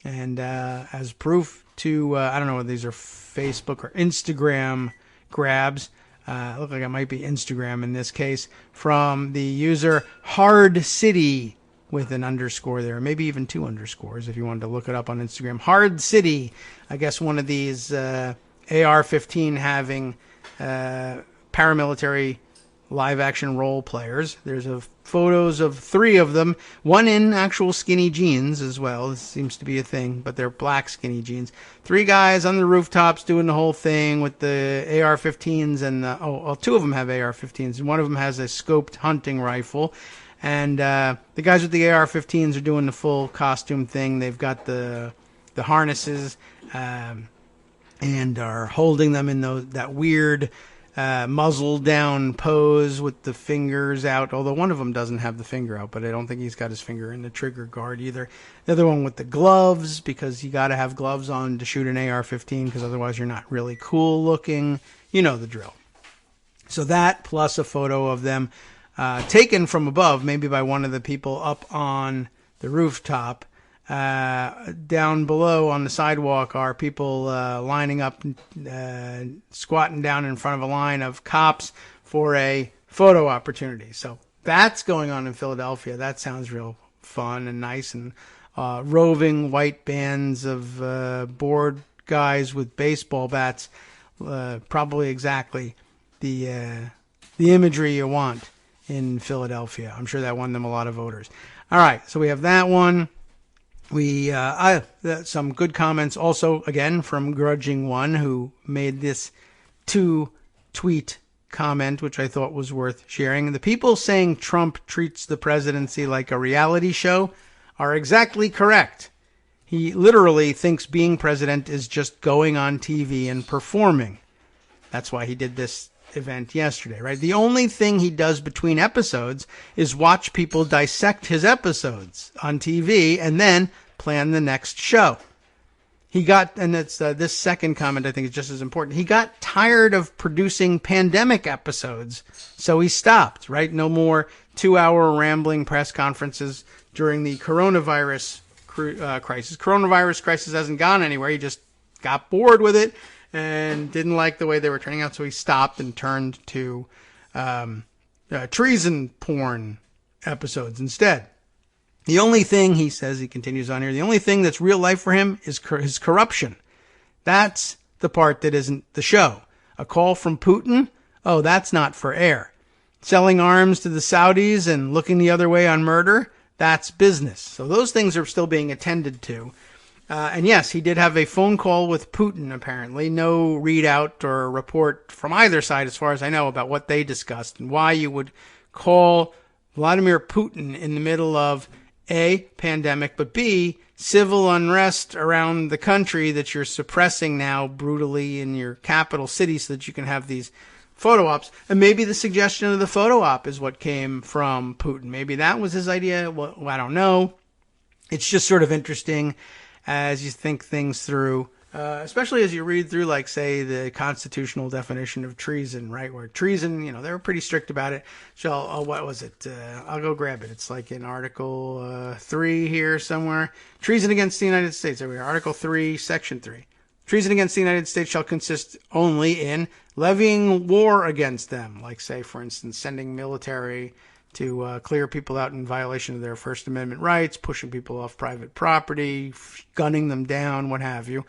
[SPEAKER 3] And as proof to, I don't know whether these are Facebook or Instagram grabs, look like it might be Instagram in this case, from the user Hard City with an underscore there, maybe even 2 underscores if you wanted to look it up on Instagram. Hard City, I guess one of these AR-15 having paramilitary live-action role players. There's photos of 3 of them, one in actual skinny jeans as well. This seems to be a thing, but they're black skinny jeans. 3 guys on the rooftops doing the whole thing with the AR-15s, and 2 of them have AR-15s, and one of them has a scoped hunting rifle. And the guys with the AR-15s are doing the full costume thing. They've got the harnesses and are holding them in that weird muzzle down pose with the fingers out, although one of them doesn't have the finger out, but I don't think he's got his finger in the trigger guard either. The other one with the gloves, because you got to have gloves on to shoot an AR-15, because otherwise you're not really cool looking. You know the drill. So that, plus a photo of them taken from above, maybe by one of the people up on the rooftop. Down below on the sidewalk are people lining up, squatting down in front of a line of cops for a photo opportunity. So that's going on in Philadelphia. That sounds real fun and nice. And roving white bands of bored guys with baseball bats, probably exactly the imagery you want in Philadelphia. I'm sure that won them a lot of voters. All right, so we have that one. Some good comments also, again, from Grudging One, who made this 2-tweet comment, which I thought was worth sharing. The people saying Trump treats the presidency like a reality show are exactly correct. He literally thinks being president is just going on TV and performing. That's why he did this event yesterday, right? The only thing he does between episodes is watch people dissect his episodes on TV and then plan the next show. He got, and it's this second comment I think is just as important. He got tired of producing pandemic episodes, so he stopped, right? No more 2-hour rambling press conferences during the coronavirus crisis. Coronavirus crisis hasn't gone anywhere. He just got bored with it and didn't like the way they were turning out, so he stopped and turned to treason porn episodes instead. The only thing, he says, he continues on here, the only thing that's real life for him is his corruption. That's the part that isn't the show. A call from Putin? Oh, that's not for air. Selling arms to the Saudis and looking the other way on murder? That's business. So those things are still being attended to. And yes, he did have a phone call with Putin, apparently. No readout or report from either side, as far as I know, about what they discussed and why you would call Vladimir Putin in the middle of A, pandemic, but B, civil unrest around the country that you're suppressing now brutally in your capital city so that you can have these photo ops. And maybe the suggestion of the photo op is what came from Putin. Maybe that was his idea. Well, I don't know. It's just sort of interesting as you think things through, especially as you read through, like, say, the constitutional definition of treason, right? Where treason, they were pretty strict about it. So, what was it? I'll go grab it. It's like in Article 3 here somewhere. Treason against the United States. There we are. Article 3, Section 3. Treason against the United States shall consist only in levying war against them. Like, say, for instance, sending military to clear people out in violation of their First Amendment rights, pushing people off private property, gunning them down, what have you.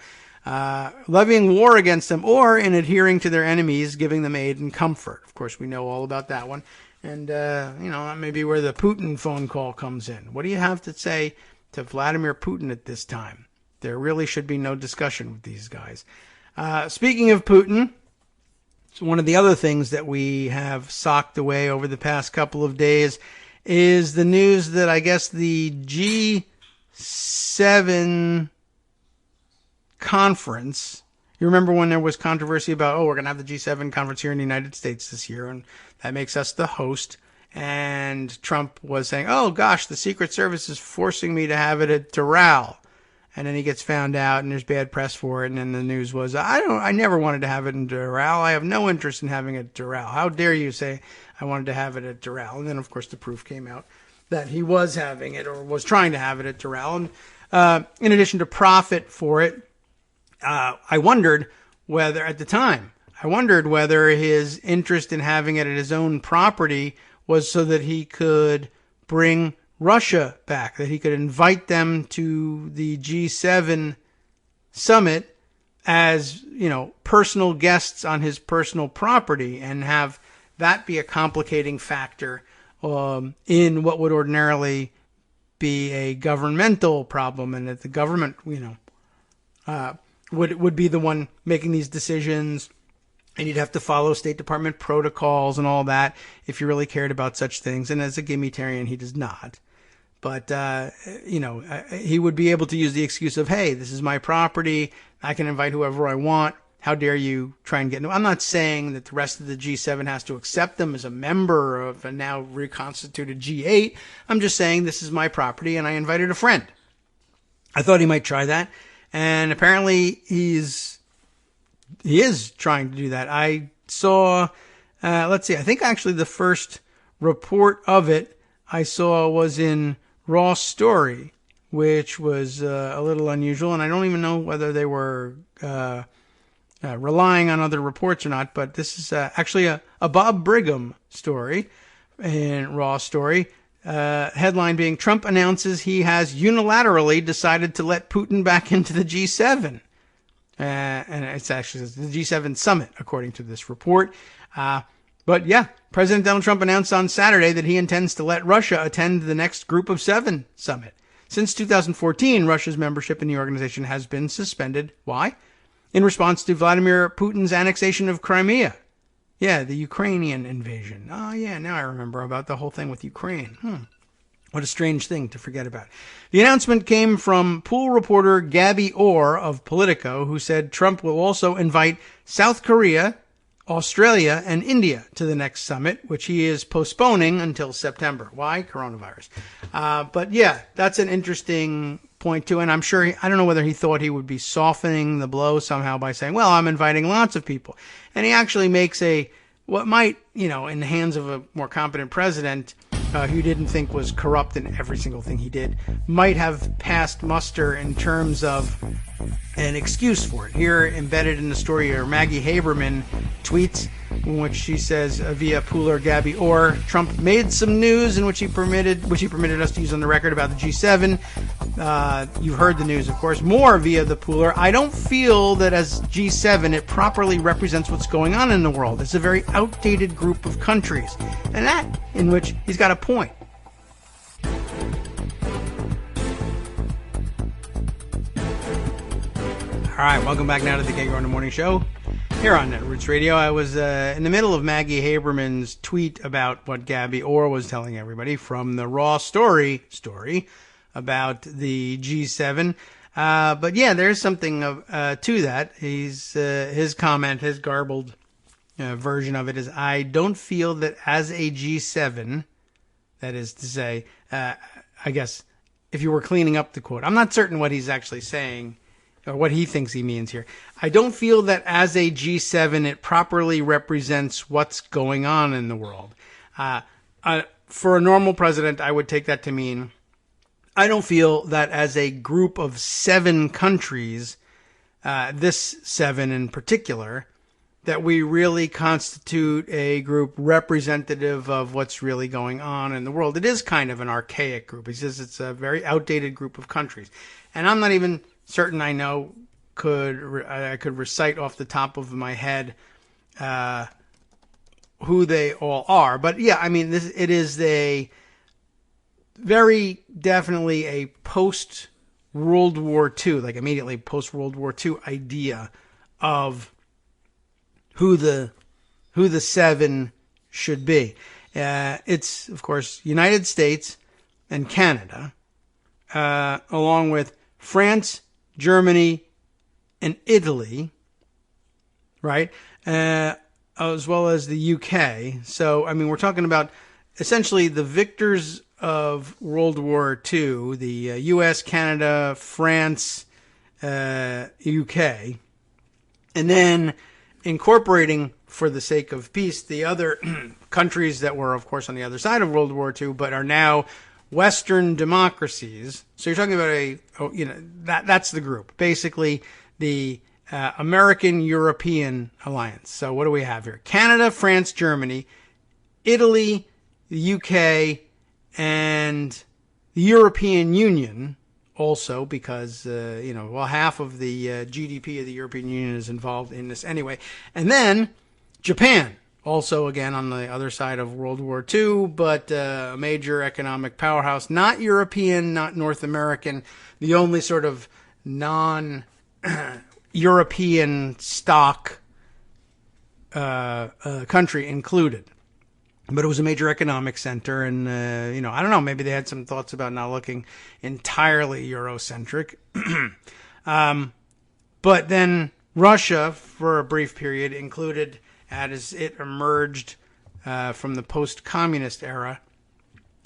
[SPEAKER 3] Levying war against them, or in adhering to their enemies, giving them aid and comfort. Of course, we know all about that one. And, that may be where the Putin phone call comes in. What do you have to say to Vladimir Putin at this time? There really should be no discussion with these guys. Speaking of Putin, so one of the other things that we have socked away over the past couple of days is the news that I guess the G7 conference, you remember when there was controversy about, we're going to have the G7 conference here in the United States this year, and that makes us the host. And Trump was saying, oh gosh, the Secret Service is forcing me to have it at Doral. And then he gets found out, and there's bad press for it. And then the news was, I never wanted to have it in Doral. I have no interest in having it at Doral. How dare you say I wanted to have it at Doral? And then, of course, the proof came out that he was having it, or was trying to have it at Doral. And in addition to profit for it, I wondered whether, at the time, his interest in having it at his own property was so that he could bring Russia back, that he could invite them to the G7 summit as, personal guests on his personal property and have that be a complicating factor in what would ordinarily be a governmental problem, and that the government, would be the one making these decisions, and you'd have to follow State Department protocols and all that if you really cared about such things. And as a Gimmitarian, he does not. But, he would be able to use the excuse of, hey, this is my property. I can invite whoever I want. How dare you try and get into it? I'm not saying that the rest of the G7 has to accept them as a member of a now reconstituted G8. I'm just saying this is my property and I invited a friend. I thought he might try that. And apparently he is trying to do that. I saw, I think actually the first report of it I saw was in Raw Story, which was a little unusual. And I don't even know whether they were relying on other reports or not, but this is actually a Bob Brigham story in Raw Story. Headline being, Trump announces he has unilaterally decided to let Putin back into the G7. And it's actually the G7 summit, according to this report. But yeah, President Donald Trump announced on Saturday that he intends to let Russia attend the next Group of Seven summit. Since 2014, Russia's membership in the organization has been suspended. Why? In response to Vladimir Putin's annexation of Crimea. Yeah, the Ukrainian invasion. Oh, yeah, now I remember about the whole thing with Ukraine. What a strange thing to forget about. The announcement came from pool reporter Gabby Orr of Politico, who said Trump will also invite South Korea, Australia, and India to the next summit, which he is postponing until September. Why? Coronavirus. But yeah, that's an interesting point too. And I'm sure, I don't know whether he thought he would be softening the blow somehow by saying, well, I'm inviting lots of people. And he actually makes what might, in the hands of a more competent president, who didn't think was corrupt in every single thing he did, might have passed muster in terms of an excuse for it. Here, embedded in the story, are Maggie Haberman tweets in which she says via pooler Gabby Orr, Trump made some news in which he permitted us to use on the record about the G7. You've heard the news, of course. More via the pooler. I don't feel that as G7 it properly represents what's going on in the world. It's a very outdated group of countries, and that in which he's got a point. All right, welcome back now to the Kagro in the Morning Show here on Netroots Radio. I was in the middle of Maggie Haberman's tweet about what Gabby Orr was telling everybody from the Raw story about the G7. But yeah, there's something to that. His comment, his garbled version of it is, I don't feel that as a G7, that is to say, I guess if you were cleaning up the quote, I'm not certain what he's actually saying, or what he thinks he means here. I don't feel that as a G7 it properly represents what's going on in the world. For a normal president, I would take that to mean, I don't feel that as a group of 7 countries, this 7 in particular, that we really constitute a group representative of what's really going on in the world. It is kind of an archaic group. He says it's a very outdated group of countries. And I'm not even certain I know I could recite off the top of my head who they all are. But yeah, I mean, it is a very definitely a post-World War II, like immediately post-World War II idea of who the 7 should be. It's, of course, United States and Canada, along with France, Germany, and Italy, right? As well as the UK. So, I mean, we're talking about essentially the victors of World War II, the US, Canada, France, UK, and then incorporating, for the sake of peace, the other countries that were, of course, on the other side of World War II, but are now Western democracies. So you're talking about that's the group. Basically, the American-European alliance. So what do we have here? Canada, France, Germany, Italy, the UK, and the European Union also because, half of the GDP of the European Union is involved in this anyway. And then Japan, also again on the other side of World War II, but a major economic powerhouse, not European, not North American, the only sort of non-European stock country included. But it was a major economic center, and, I don't know, maybe they had some thoughts about not looking entirely Eurocentric. But then Russia, for a brief period, included as it emerged from the post-communist era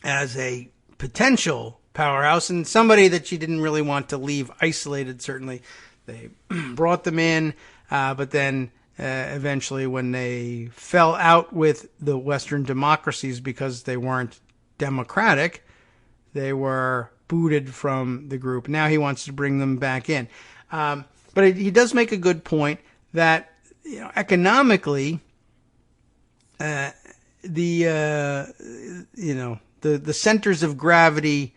[SPEAKER 3] as a potential powerhouse and somebody that she didn't really want to leave isolated, certainly. They brought them in, but then eventually when they fell out with the Western democracies because they weren't democratic, they were booted from the group. Now he wants to bring them back in. But he does make a good point that economically, the centers of gravity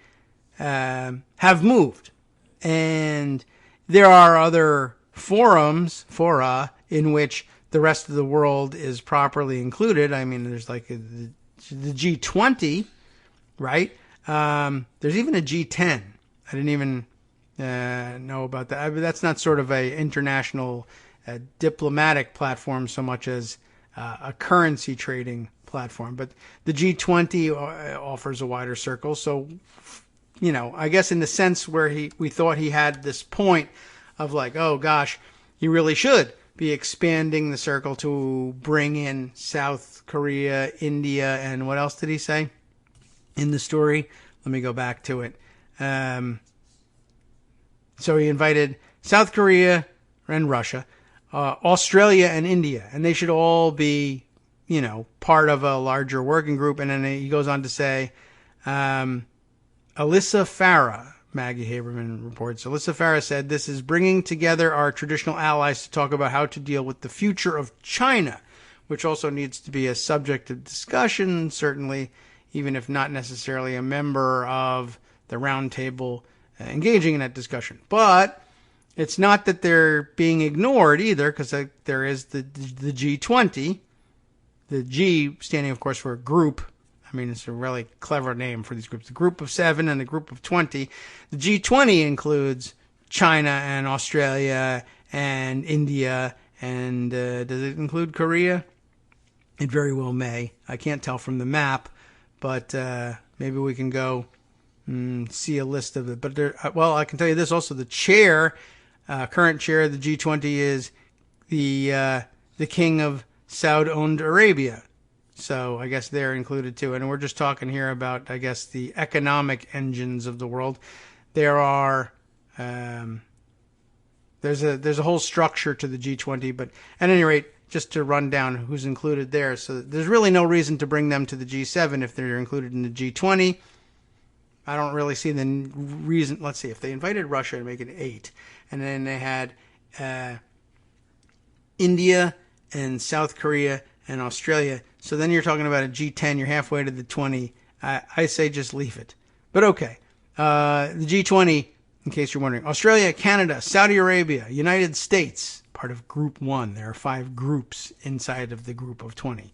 [SPEAKER 3] have moved, and there are other fora in which the rest of the world is properly included. I mean, there's like the G20, right? There's even a G10. I didn't even know about that. That's not sort of a international diplomatic platform so much as a currency trading platform. But the G20 offers a wider circle. So, I guess in the sense where we thought he had this point of like, oh gosh, he really should be expanding the circle to bring in South Korea, India, and what else did he say in the story? Let me go back to it. So he invited South Korea and Russia, Australia and India, and they should all be, part of a larger working group. And then he goes on to say, Alyssa Farah, Maggie Haberman reports, Alyssa Farah said, this is bringing together our traditional allies to talk about how to deal with the future of China, which also needs to be a subject of discussion, certainly, even if not necessarily a member of the roundtable engaging in that discussion. But it's not that they're being ignored either, because there is the G20, the G standing, of course, for a group. I mean, it's a really clever name for these groups. The group of 7 and the group of 20. The G20 includes China and Australia and India. And does it include Korea? It very well may. I can't tell from the map, but maybe we can go see a list of it. But I can tell you this also. The chair, current chair of the G20 is the king of Saudi Arabia. So I guess they're included too. And we're just talking here about, I guess, the economic engines of the world. There are, there's a whole structure to the G20, but at any rate, just to run down who's included there. So there's really no reason to bring them to the G7 if they're included in the G20. I don't really see the reason. Let's see, if they invited Russia to make it 8, and then they had India and South Korea and Australia. So then you're talking about a G10. You're halfway to the 20. I say just leave it. But okay. The G20, in case you're wondering, Australia, Canada, Saudi Arabia, United States, part of Group 1. There are 5 groups inside of the Group of 20,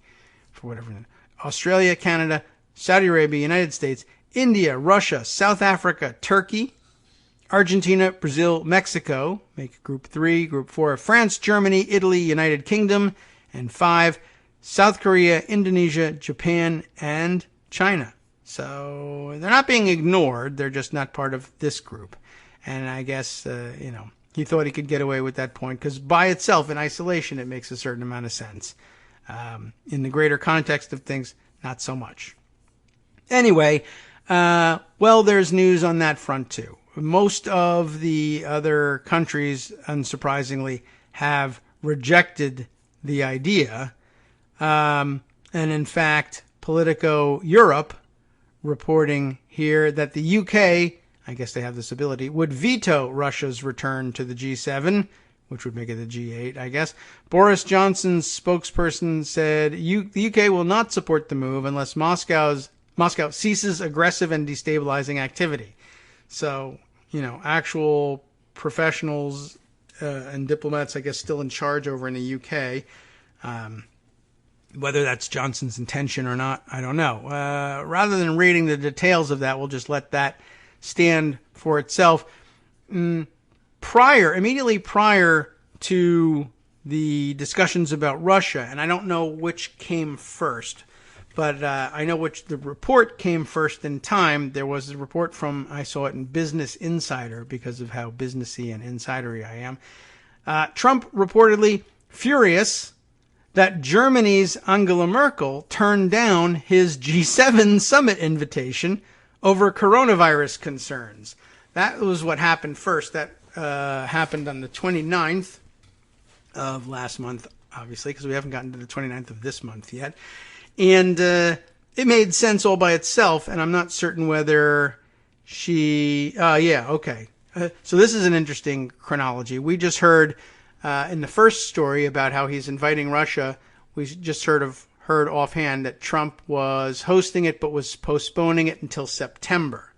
[SPEAKER 3] for whatever reason. Australia, Canada, Saudi Arabia, United States, India, Russia, South Africa, Turkey, Argentina, Brazil, Mexico, make Group 3, Group 4, France, Germany, Italy, United Kingdom, and 5, South Korea, Indonesia, Japan, and China. So they're not being ignored. They're just not part of this group. And I guess, he thought he could get away with that point because by itself, in isolation, it makes a certain amount of sense. In the greater context of things, not so much. Anyway, there's news on that front too. Most of the other countries, unsurprisingly, have rejected the idea. And in fact, Politico Europe reporting here that the UK, I guess they have this ability, would veto Russia's return to the G7, which would make it the G8, I guess. Boris Johnson's spokesperson said the UK will not support the move unless Moscow ceases aggressive and destabilizing activity. So actual professionals and diplomats, I guess, still in charge over in the UK. Whether that's Johnson's intention or not, I don't know. Rather than reading the details of that, we'll just let that stand for itself. Immediately prior to the discussions about Russia, and I don't know which came first, but I know which the report came first in time. There was a report I saw it in Business Insider because of how businessy and insidery I am. Trump reportedly furious that Germany's Angela Merkel turned down his G7 summit invitation over coronavirus concerns. That was what happened first. That happened on the 29th of last month, obviously, because we haven't gotten to the 29th of this month yet. And it made sense all by itself, and I'm not certain whether she... okay. So this is an interesting chronology. We just heard in the first story about how he's inviting Russia. We just heard offhand that Trump was hosting it but was postponing it until September.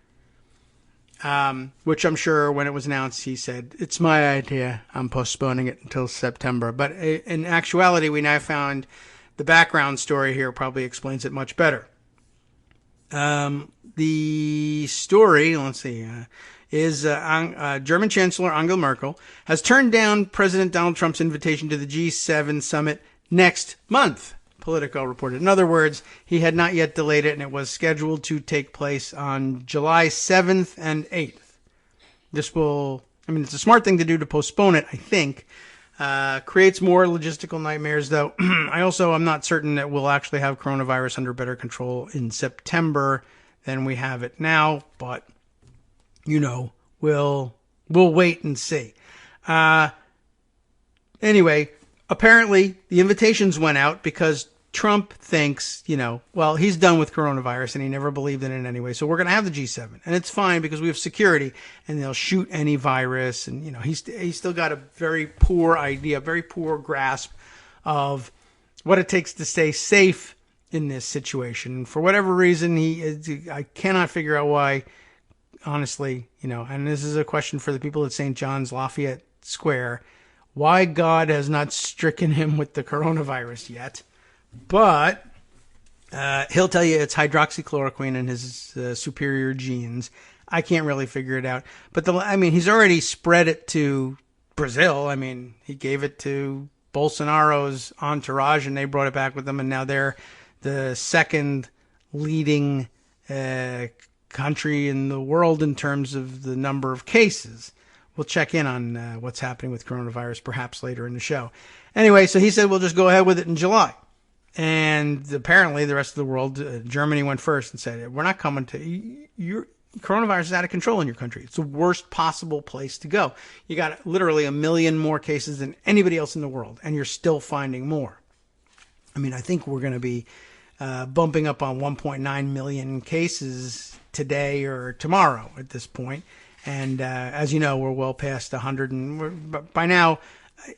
[SPEAKER 3] Which I'm sure when it was announced, he said, "It's my idea. I'm postponing it until September." But in actuality, we now found the background story here probably explains it much better. The story, let's see, is German Chancellor Angela Merkel has turned down President Donald Trump's invitation to the G7 summit next month, Politico reported. In other words, he had not yet delayed it, and it was scheduled to take place on July 7th and 8th. It's a smart thing to do to postpone it, I think. Creates more logistical nightmares, though. I'm not certain that we'll actually have coronavirus under better control in September than we have it now, but we'll wait and see. Anyway, apparently the invitations went out because Trump thinks, he's done with coronavirus and he never believed in it anyway. So we're going to have the G7, and it's fine because we have security and they'll shoot any virus. And, he's still got a very poor idea, very poor grasp of what it takes to stay safe in this situation. For whatever reason, I cannot figure out why. Honestly, and this is a question for the people at St. John's Lafayette Square, why God has not stricken him with the coronavirus yet. But he'll tell you it's hydroxychloroquine and his superior genes. I can't really figure it out. But he's already spread it to Brazil. He gave it to Bolsonaro's entourage and they brought it back with them. And now they're the second leading country in the world in terms of the number of cases. We'll check in on what's happening with coronavirus perhaps later in the show. Anyway, so he said we'll just go ahead with it in July. And apparently the rest of the world, Germany went first and said, we're not coming to your coronavirus is out of control in your country. It's the worst possible place to go. You got literally 1 million more cases than anybody else in the world, and you're still finding more. I think we're going to be bumping up on 1.9 million cases today or tomorrow at this point. And as you know, we're well past 100. And by now,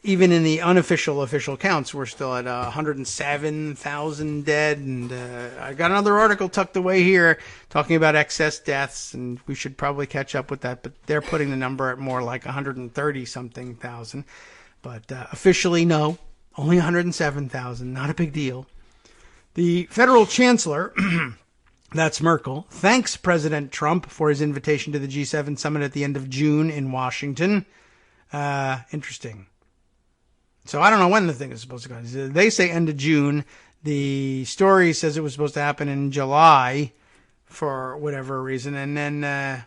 [SPEAKER 3] even in the official counts, we're still at 107,000 dead. And I got another article tucked away here talking about excess deaths, and we should probably catch up with that. But they're putting the number at more like 130-something thousand. But officially, no, only 107,000. Not a big deal. The federal chancellor, that's Merkel, thanks President Trump for his invitation to the G7 summit at the end of June in Washington. Interesting. So I don't know when the thing is supposed to go. They say end of June. The story says it was supposed to happen in July for whatever reason. And then,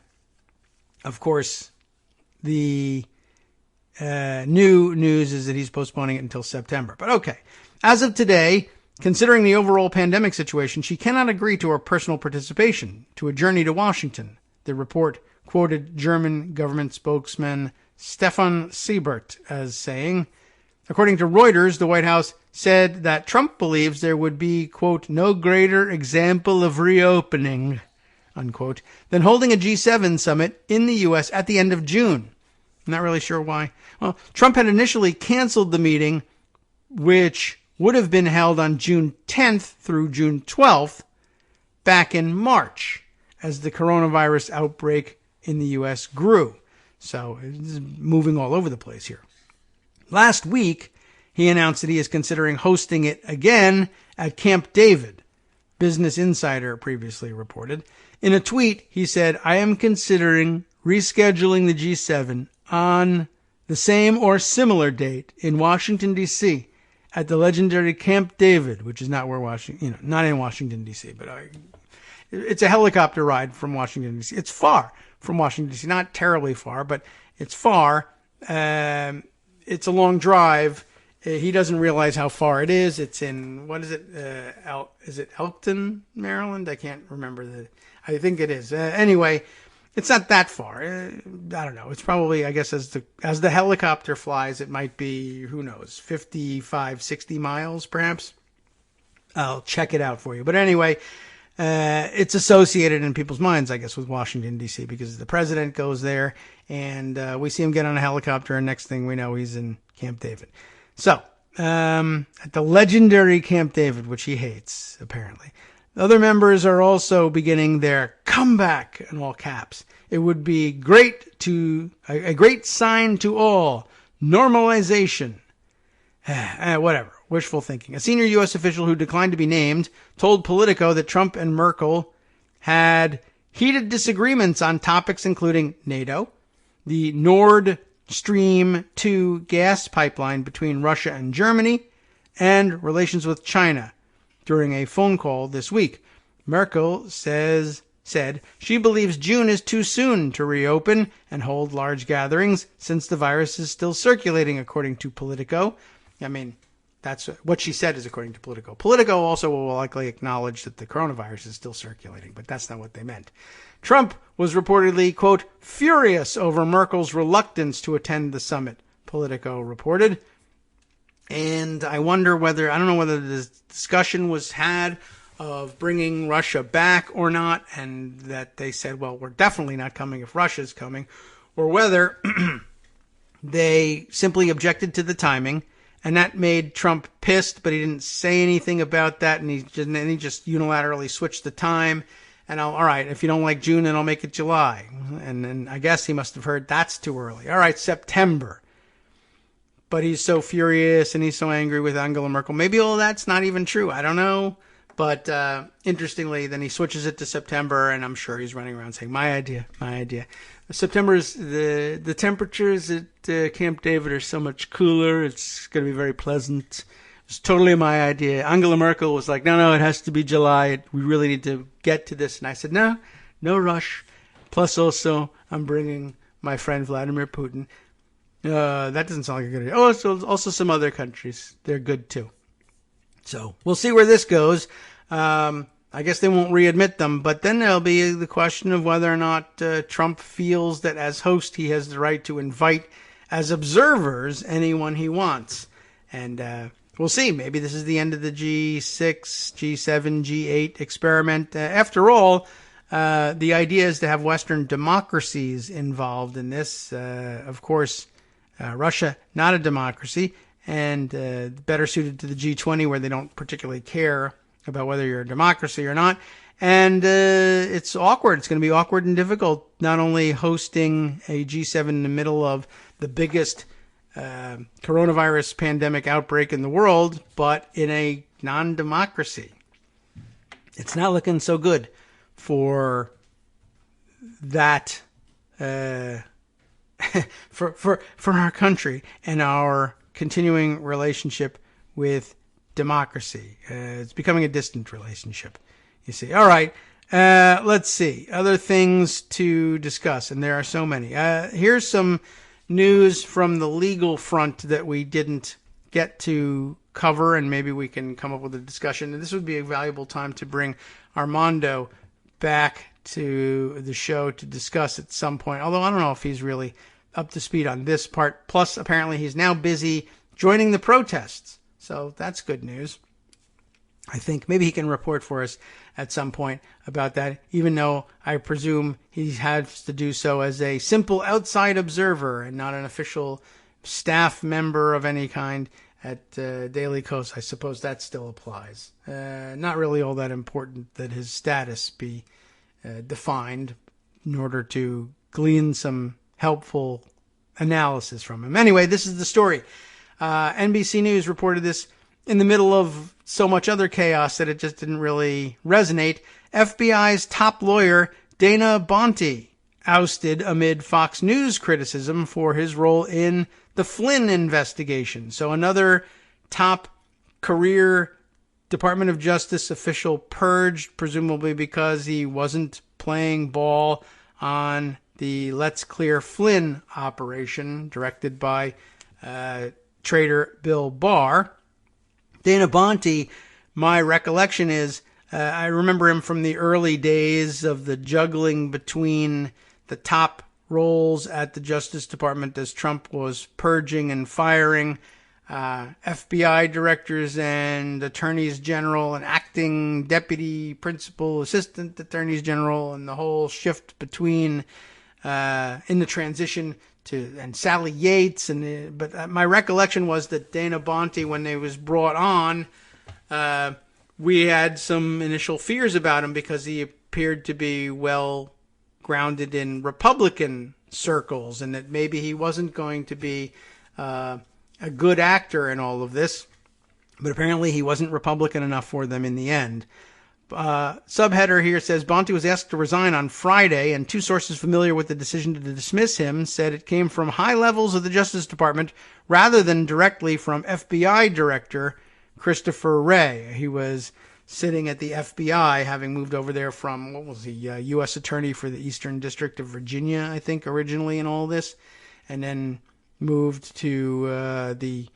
[SPEAKER 3] of course, the new news is that he's postponing it until September. But okay, as of today, considering the overall pandemic situation, she cannot agree to her personal participation to a journey to Washington. The report quoted German government spokesman Stefan Siebert as saying, according to Reuters, the White House said that Trump believes there would be, quote, no greater example of reopening, unquote, than holding a G7 summit in the U.S. at the end of June. I'm not really sure why. Well, Trump had initially canceled the meeting, which would have been held on June 10th through June 12th back in March as the coronavirus outbreak in the U.S. grew. So it's moving all over the place here. Last week, he announced that he is considering hosting it again at Camp David, Business Insider previously reported. In a tweet, he said, "I am considering rescheduling the G7 on the same or similar date in Washington, D.C., at the legendary Camp David," which is not where Washington, not in Washington, D.C., but it's a helicopter ride from Washington, D.C. It's far from Washington, D.C., not terribly far, but it's far. It's a long drive. He doesn't realize how far it is. It's in, what is it? Is it Elkton, Maryland? I can't remember. I think it is. Anyway, it's not that far. I don't know. It's probably, I guess, as the helicopter flies, it might be, who knows, 55, 60 miles, perhaps. I'll check it out for you. But anyway, it's associated in people's minds, I guess, with Washington, D.C., because the president goes there, and we see him get on a helicopter, and next thing we know, he's in Camp David. So, at the legendary Camp David, which he hates, apparently. Other members are also beginning their comeback in all caps. It would be a great sign to all. Normalization. Whatever. Wishful thinking. A senior U.S. official who declined to be named told Politico that Trump and Merkel had heated disagreements on topics including NATO, the Nord Stream 2 gas pipeline between Russia and Germany, and relations with China. During a phone call this week, Merkel said she believes June is too soon to reopen and hold large gatherings since the virus is still circulating, according to Politico. I mean, that's what she said is according to Politico. Politico also will likely acknowledge that the coronavirus is still circulating, but that's not what they meant. Trump was reportedly, quote, furious over Merkel's reluctance to attend the summit, Politico reported. And I don't know whether the discussion was had of bringing Russia back or not, and that they said, well, we're definitely not coming if Russia's coming, or whether they simply objected to the timing, and that made Trump pissed, but he didn't say anything about that, and he just unilaterally switched the time. And all right, if you don't like June, then I'll make it July. And then I guess he must have heard that's too early. All right, September. But he's so furious and he's so angry with Angela Merkel. Maybe all that's not even true. I don't know. But interestingly, then he switches it to September, and I'm sure he's running around saying, my idea. September is the temperatures at Camp David are so much cooler. It's going to be very pleasant. It's totally my idea. Angela Merkel was like, no, it has to be July. We really need to get to this. And I said, no rush. Plus also, I'm bringing my friend Vladimir Putin. That doesn't sound like a good idea. Oh, so also some other countries. They're good too. So we'll see where this goes. I guess they won't readmit them, but then there'll be the question of whether or not Trump feels that as host he has the right to invite as observers anyone he wants. And we'll see. Maybe this is the end of the G6, G7, G8 experiment. After all, the idea is to have Western democracies involved in this. Of course, Russia, not a democracy, and better suited to the G20 where they don't particularly care about whether you're a democracy or not. And it's awkward. It's going to be awkward and difficult, not only hosting a G7 in the middle of the biggest coronavirus pandemic outbreak in the world, but in a non-democracy. It's not looking so good for that for our country and our continuing relationship with democracy. It's becoming a distant relationship, you see. All right, let's see. Other things to discuss, and there are so many. Here's some news from the legal front that we didn't get to cover, and maybe we can come up with a discussion. And this would be a valuable time to bring Armando back to the show to discuss at some point, although I don't know if he's really up to speed on this part. Plus, apparently, he's now busy joining the protests. So that's good news. I think maybe he can report for us at some point about that, even though I presume he has to do so as a simple outside observer and not an official staff member of any kind at Daily Kos. I suppose that still applies. Not really all that important that his status be defined in order to glean some helpful analysis from him. Anyway, this is the story. NBC News reported this in the middle of so much other chaos that it just didn't really resonate. FBI's top lawyer, Dana Bonte, ousted amid Fox News criticism for his role in the Flynn investigation. So another top career Department of Justice official purged, presumably because he wasn't playing ball on the Let's Clear Flynn operation directed by Trader Bill Barr. Dana Bonte, my recollection is, I remember him from the early days of the juggling between the top roles at the Justice Department as Trump was purging and firing FBI directors and attorneys general and acting deputy principal assistant attorneys general, and the whole shift between in the transition to and Sally Yates. But my recollection was that Dana Bonte, when he was brought on, we had some initial fears about him because he appeared to be well grounded in Republican circles, and that maybe he wasn't going to be a good actor in all of this, but apparently he wasn't Republican enough for them in the end. Subheader here says Bonte was asked to resign on Friday, and two sources familiar with the decision to dismiss him said it came from high levels of the Justice Department rather than directly from FBI Director Christopher Wray. He was sitting at the FBI, having moved over there from, what was he, U.S. Attorney for the Eastern District of Virginia, I think, originally in all this, and then moved to the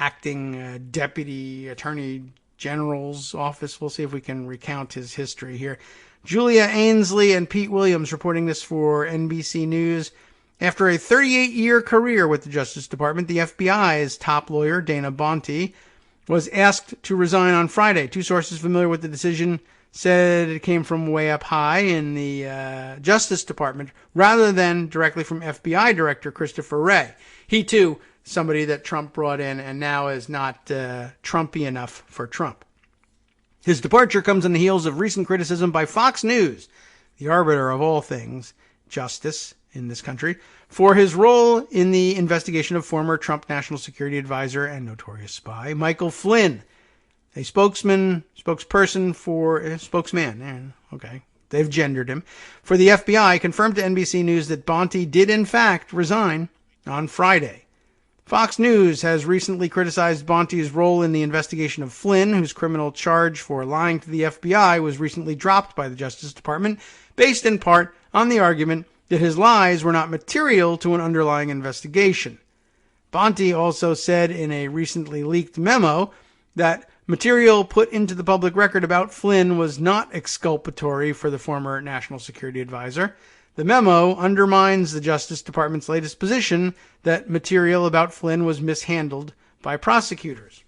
[SPEAKER 3] acting deputy attorney general's office. We'll see if we can recount his history here. Julia Ainsley and Pete Williams reporting this for NBC News. After a 38-year career with the Justice Department, the FBI's top lawyer, Dana Bonte, was asked to resign on Friday. Two sources familiar with the decision said it came from way up high in the Justice Department rather than directly from FBI Director Christopher Wray. He, too, somebody that Trump brought in and now is not Trumpy enough for Trump. His departure comes on the heels of recent criticism by Fox News, the arbiter of all things justice in this country, for his role in the investigation of former Trump National Security Advisor and notorious spy Michael Flynn. A spokesman, okay, they've gendered him, for the FBI confirmed to NBC News that Bonte did in fact resign on Friday. Fox News has recently criticized Bonte's role in the investigation of Flynn, whose criminal charge for lying to the FBI was recently dropped by the Justice Department, based in part on the argument that his lies were not material to an underlying investigation. Bonte also said in a recently leaked memo that material put into the public record about Flynn was not exculpatory for the former National Security Advisor. The memo undermines the Justice Department's latest position that material about Flynn was mishandled by prosecutors.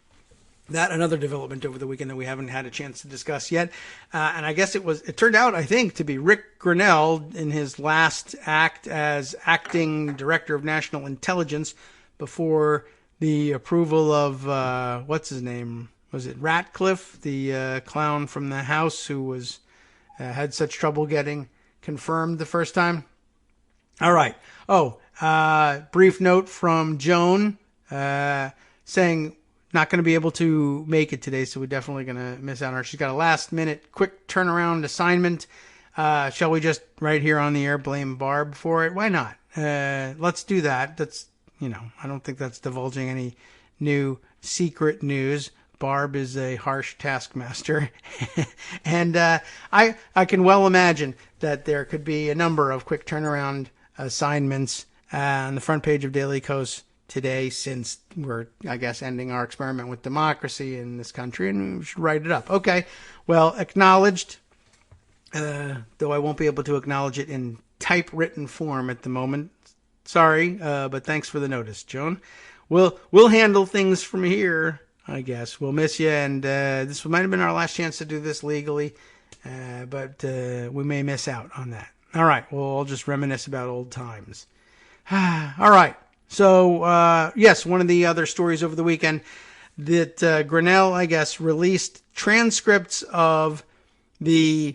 [SPEAKER 3] That another development over the weekend that we haven't had a chance to discuss yet. And I guess it turned out, I think, to be Rick Grinnell in his last act as acting Director of National Intelligence before the approval of, what's his name? Was it Ratcliffe, the clown from the House who was had such trouble getting confirmed the first time? All right. Brief note from Joan saying not going to be able to make it today, so we're definitely going to miss out on her. She's got a last-minute quick turnaround assignment. Shall we just right here on the air blame Barb for it? Why not? Let's do that. That's, I don't think that's divulging any new secret news. Barb is a harsh taskmaster. And I can well imagine that there could be a number of quick turnaround assignments on the front page of Daily Kos today, since we're, I guess, ending our experiment with democracy in this country, and we should write it up. Okay, well, acknowledged, though I won't be able to acknowledge it in typewritten form at the moment. Sorry, but thanks for the notice, Joan. We'll handle things from here, I guess. We'll miss you, and this might have been our last chance to do this legally, but we may miss out on that. All right, we'll just reminisce about old times. All right. So, yes, one of the other stories over the weekend that Grinnell, I guess, released transcripts of the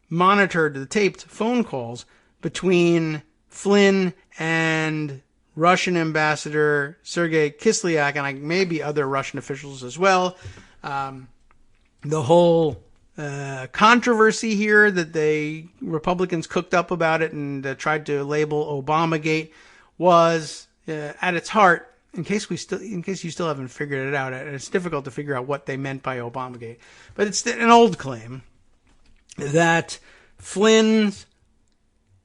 [SPEAKER 3] taped phone calls between Flynn and Russian ambassador Sergei Kislyak, and maybe other Russian officials as well. The whole controversy here that Republicans cooked up about it and tried to label Obamagate was at its heart. In case you still haven't figured it out, it's difficult to figure out what they meant by Obamagate, but it's an old claim that Flynn's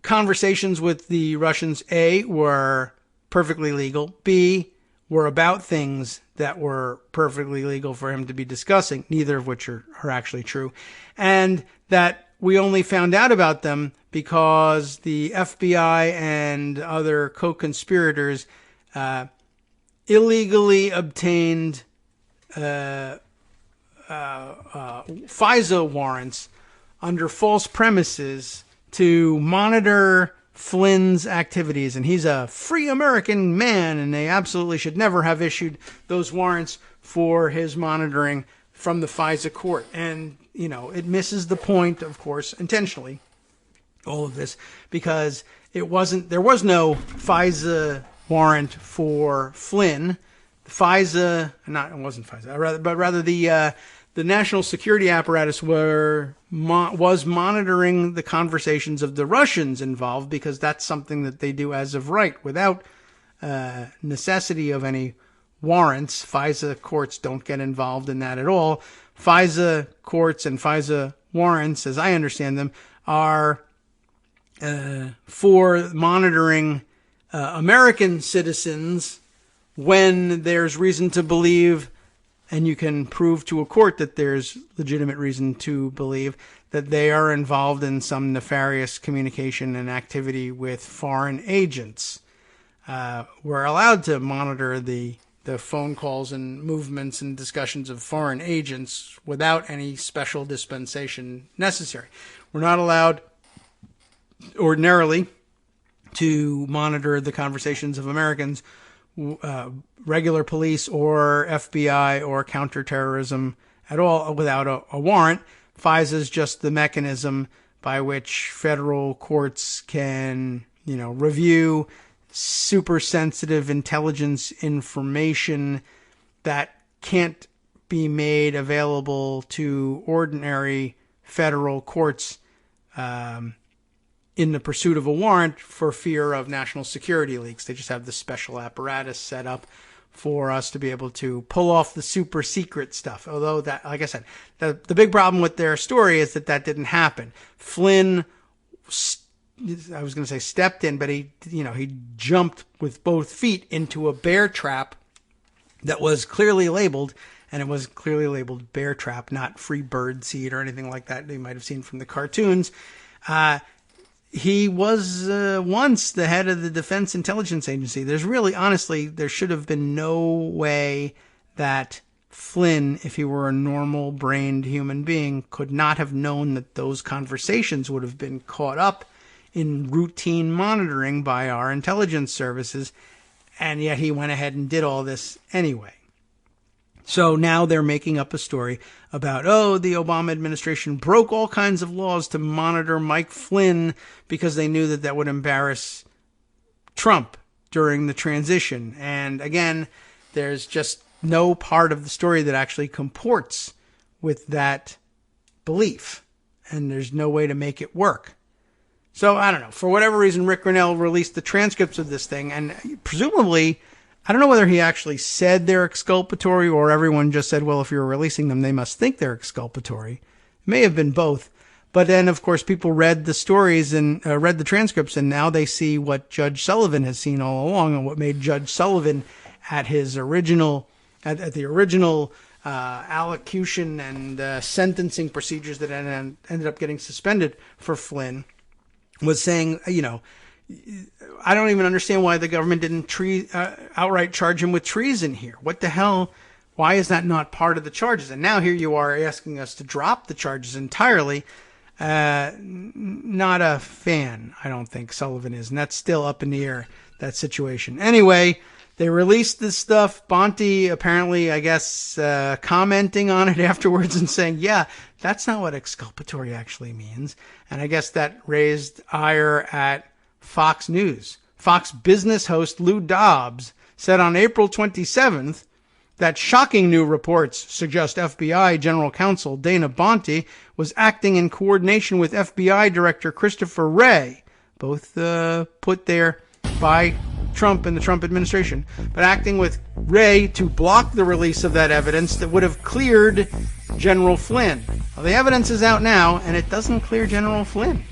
[SPEAKER 3] conversations with the Russians, A, were perfectly legal, B, were about things that were perfectly legal for him to be discussing, neither of which are actually true, and that we only found out about them because the FBI and other co-conspirators illegally obtained FISA warrants under false premises to monitor Flynn's activities, and he's a free American man, and they absolutely should never have issued those warrants for his monitoring from the FISA court. And, it misses the point, of course, intentionally, all of this, because there was no FISA warrant for Flynn. Rather the national security apparatus was monitoring the conversations of the Russians involved, because that's something that they do as of right without necessity of any warrants. FISA courts don't get involved in that at all. FISA courts and FISA warrants, as I understand them, are for monitoring American citizens when there's reason to believe, and you can prove to a court that there's legitimate reason to believe, that they are involved in some nefarious communication and activity with foreign agents. We're allowed to monitor the phone calls and movements and discussions of foreign agents without any special dispensation necessary. We're not allowed ordinarily to monitor the conversations of Americans, regular police or FBI or counterterrorism at all without a warrant. FISA is just the mechanism by which federal courts can, review super sensitive intelligence information that can't be made available to ordinary federal courts in the pursuit of a warrant for fear of national security leaks. They just have the special apparatus set up for us to be able to pull off the super secret stuff. Although that, like I said, the big problem with their story is that didn't happen. Flynn, I was going to say stepped in, but he jumped with both feet into a bear trap that was clearly labeled, and it was clearly labeled bear trap, not free bird seed or anything like that you might have seen from the cartoons. He was once the head of the Defense Intelligence Agency. There should have been no way that Flynn, if he were a normal-brained human being, could not have known that those conversations would have been caught up in routine monitoring by our intelligence services, and yet he went ahead and did all this anyway. So now they're making up a story about, the Obama administration broke all kinds of laws to monitor Mike Flynn because they knew that would embarrass Trump during the transition. And again, there's just no part of the story that actually comports with that belief, and there's no way to make it work. So I don't know. For whatever reason, Rick Grinnell released the transcripts of this thing, and presumably, I don't know whether he actually said they're exculpatory or everyone just said, well, if you're releasing them, they must think they're exculpatory. It may have been both. But then, of course, people read the stories and read the transcripts, and now they see what Judge Sullivan has seen all along, and what made Judge Sullivan at the original allocution and sentencing procedures that ended up getting suspended for Flynn was saying, I don't even understand why the government didn't outright charge him with treason here. What the hell? Why is that not part of the charges? And now here you are asking us to drop the charges entirely. Not a fan, I don't think Sullivan is. And that's still up in the air, that situation. Anyway, they released this stuff. Bonte apparently, I guess, commenting on it afterwards and saying, yeah, that's not what exculpatory actually means. And I guess that raised ire at Fox News. Fox Business host Lou Dobbs said on April 27th that shocking new reports suggest FBI General Counsel Dana Boente was acting in coordination with FBI Director Christopher Wray, both put there by Trump and the Trump administration, but acting with Wray to block the release of that evidence that would have cleared General Flynn. Well, the evidence is out now, and it doesn't clear General Flynn.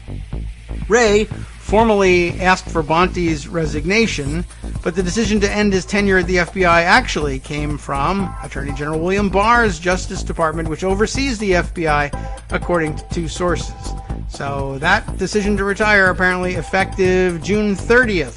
[SPEAKER 3] Wray formally asked for Bonte's resignation, but the decision to end his tenure at the FBI actually came from Attorney General William Barr's Justice Department, which oversees the FBI, according to two sources. So that decision to retire apparently effective June 30th.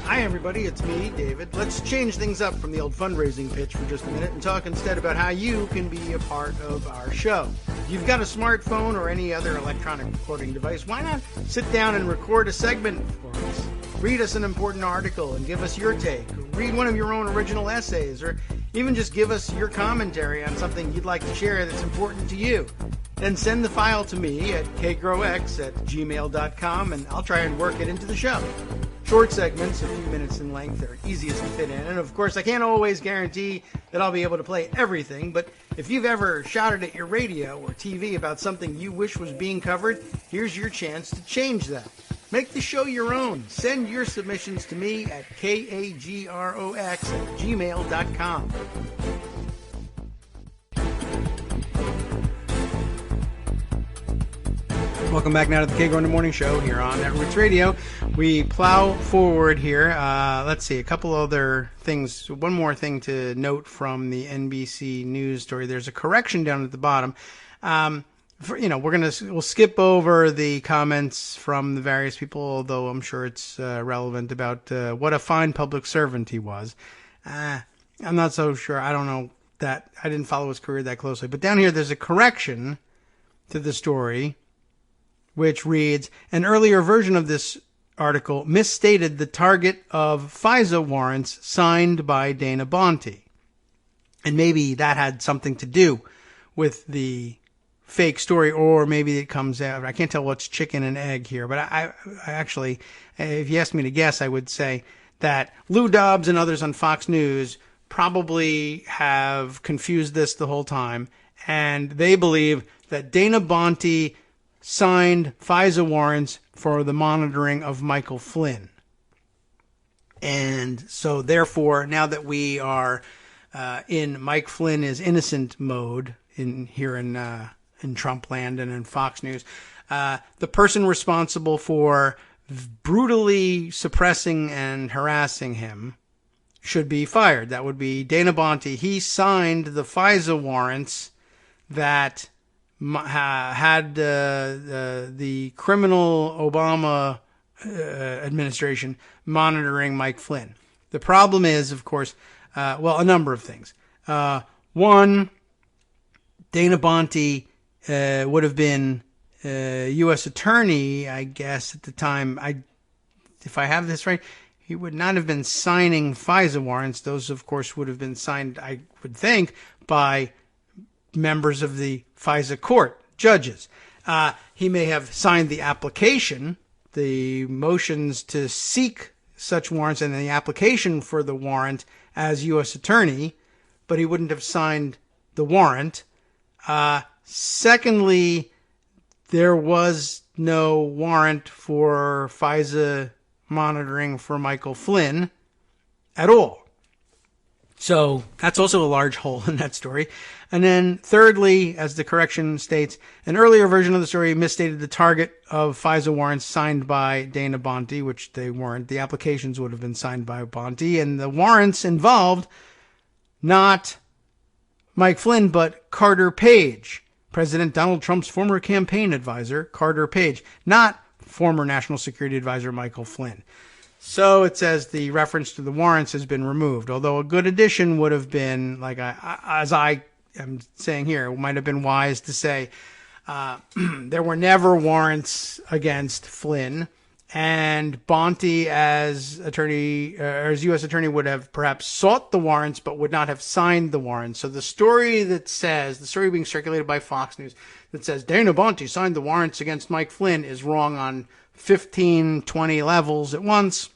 [SPEAKER 3] Hi everybody, it's me, David. Let's change things up from the old fundraising pitch for just a minute and talk instead about how you can be a part of our show. If you've got a smartphone or any other electronic recording device, why not sit down and record a segment for us? Read us an important article and give us your take. Read one of your own original essays, or even just give us your commentary on something you'd like to share that's important to you. Then send the file to me at kagrox@gmail.com and I'll try and work it into the show. Short segments, a few minutes in length, are easiest to fit in. And of course, I can't always guarantee that I'll be able to play everything, but if you've ever shouted at your radio or TV about something you wish was being covered, here's your chance to change that. Make the show your own. Send your submissions to me at kagrox@gmail.com. Welcome back now to the Kagro in the Morning Show here on Netroots Radio. We plow forward here. Let's see, a couple other things. One more thing to note from the NBC News story. There's a correction down at the bottom. We'll skip over the comments from the various people, although I'm sure it's relevant about what a fine public servant he was. I'm not so sure. I don't know that. I didn't follow his career that closely. But down here, there's a correction to the story, which reads, an earlier version of this article misstated the target of FISA warrants signed by Dana Boente. And maybe that had something to do with the fake story, or maybe it comes out. I can't tell what's chicken and egg here, but I actually, if you asked me to guess, I would say that Lou Dobbs and others on Fox News probably have confused this the whole time, and they believe that Dana Boente signed FISA warrants for the monitoring of Michael Flynn. And so therefore, now that we are in Mike Flynn is innocent mode in Trump land and in Fox News, the person responsible for brutally suppressing and harassing him should be fired. That would be Dana Boente. He signed the FISA warrants that had the criminal Obama administration monitoring Mike Flynn. The problem is, of course, a number of things. One, Dana Boente would have been U.S. attorney, I guess, at the time. If I have this right, he would not have been signing FISA warrants. Those, of course, would have been signed, I would think, by members of the FISA court, judges. He may have signed the application, the motions to seek such warrants, and the application for the warrant as U.S. attorney, but he wouldn't have signed the warrant. Secondly, there was no warrant for FISA monitoring for Michael Flynn at all. So that's also a large hole in that story. And then thirdly, as the correction states, an earlier version of the story misstated the target of FISA warrants signed by Dana Boente, which they weren't. The applications would have been signed by Boente, and the warrants involved not Mike Flynn, but Carter Page, President Donald Trump's former campaign advisor, Carter Page, not former National Security Advisor Michael Flynn. So it says the reference to the warrants has been removed, although a good addition would have been, like as I am saying here, it might have been wise to say there were never warrants against Flynn, and Bonte, as U.S. attorney, would have perhaps sought the warrants, but would not have signed the warrants. So the story being circulated by Fox News that says Dana Bonte signed the warrants against Mike Flynn is wrong on 15, 20 levels at once.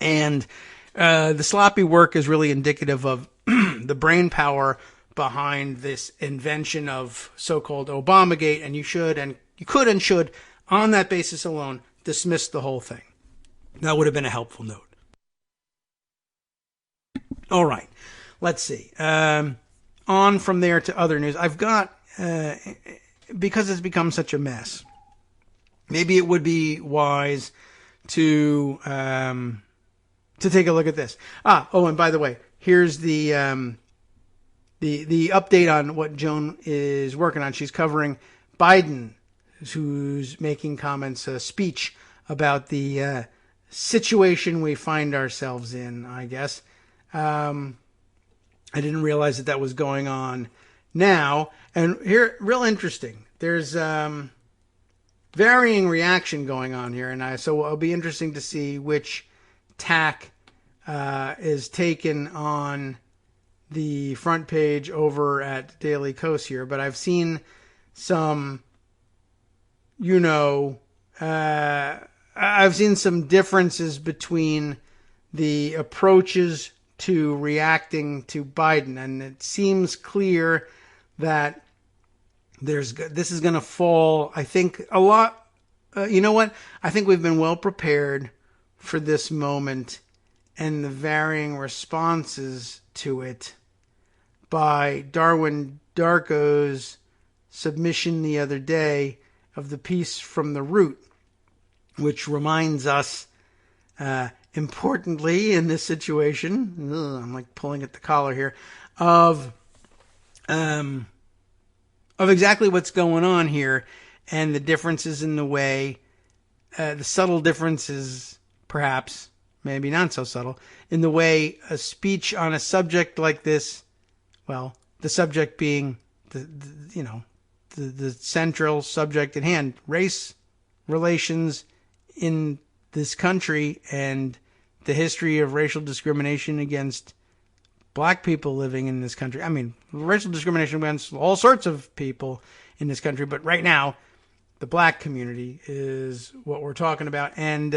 [SPEAKER 3] And the sloppy work is really indicative of the brain power behind this invention of so-called Obamagate, and you could and should, on that basis alone, dismiss the whole thing. That would have been a helpful note. All right, let's see. On from there to other news. I've got, because it's become such a mess, maybe it would be wise to take a look at this. And by the way, here's the update on what Joan is working on. She's covering Biden, who's making comments, a speech about the situation we find ourselves in, I guess. I didn't realize that was going on now. And here, real interesting. There's varying reaction going on here, and so it'll be interesting to see which tack is taken on the front page over at Daily Kos here. But I've seen some, I've seen some differences between the approaches to reacting to Biden, and it seems clear that this is going to fall, I think, a lot. You know what? I think we've been well prepared for this moment and the varying responses to it by Darwin Darko's submission the other day of the piece from The Root, which reminds us, importantly in this situation, I'm like pulling at the collar here, of exactly what's going on here and the differences in the way, the subtle differences, perhaps, maybe not so subtle, in the way a speech on a subject like this, well, the subject being the central subject at hand, race relations in this country and the history of racial discrimination against black people living in this country. I mean, racial discrimination against all sorts of people in this country, but right now, the black community is what we're talking about. And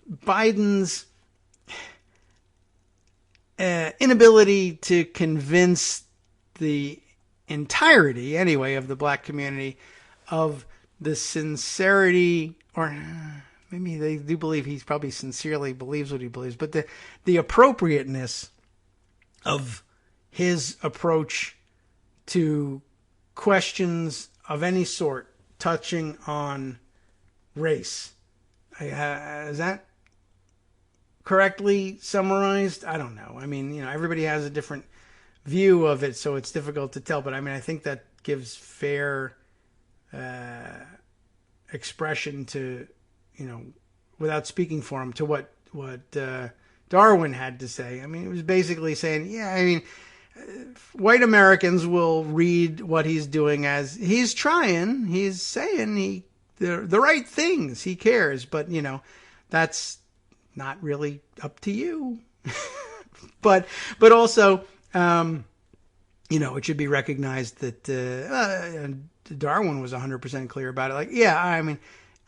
[SPEAKER 3] Biden's inability to convince the entirety, anyway, of the black community of the sincerity, or maybe they do believe he probably sincerely believes what he believes, but the appropriateness of his approach to questions of any sort touching on race. Is that correctly summarized? I don't know. I mean, everybody has a different view of it, so it's difficult to tell. But I mean, I think that gives fair expression to, without speaking for him, to what Darwin had to say. I mean, it was basically saying, white Americans will read what he's doing as he's trying. He's saying the right things. He cares, but that's not really up to you. but also, it should be recognized that Darwin was 100% clear about it. Like,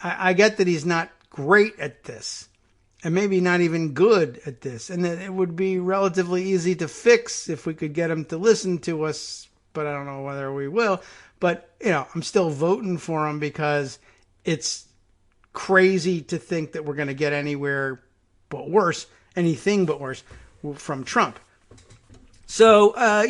[SPEAKER 3] I get that he's not great at this, and maybe not even good at this, and that it would be relatively easy to fix if we could get him to listen to us, but I don't know whether we will. But, I'm still voting for him because it's crazy to think that we're going to get anything but worse from Trump. So, I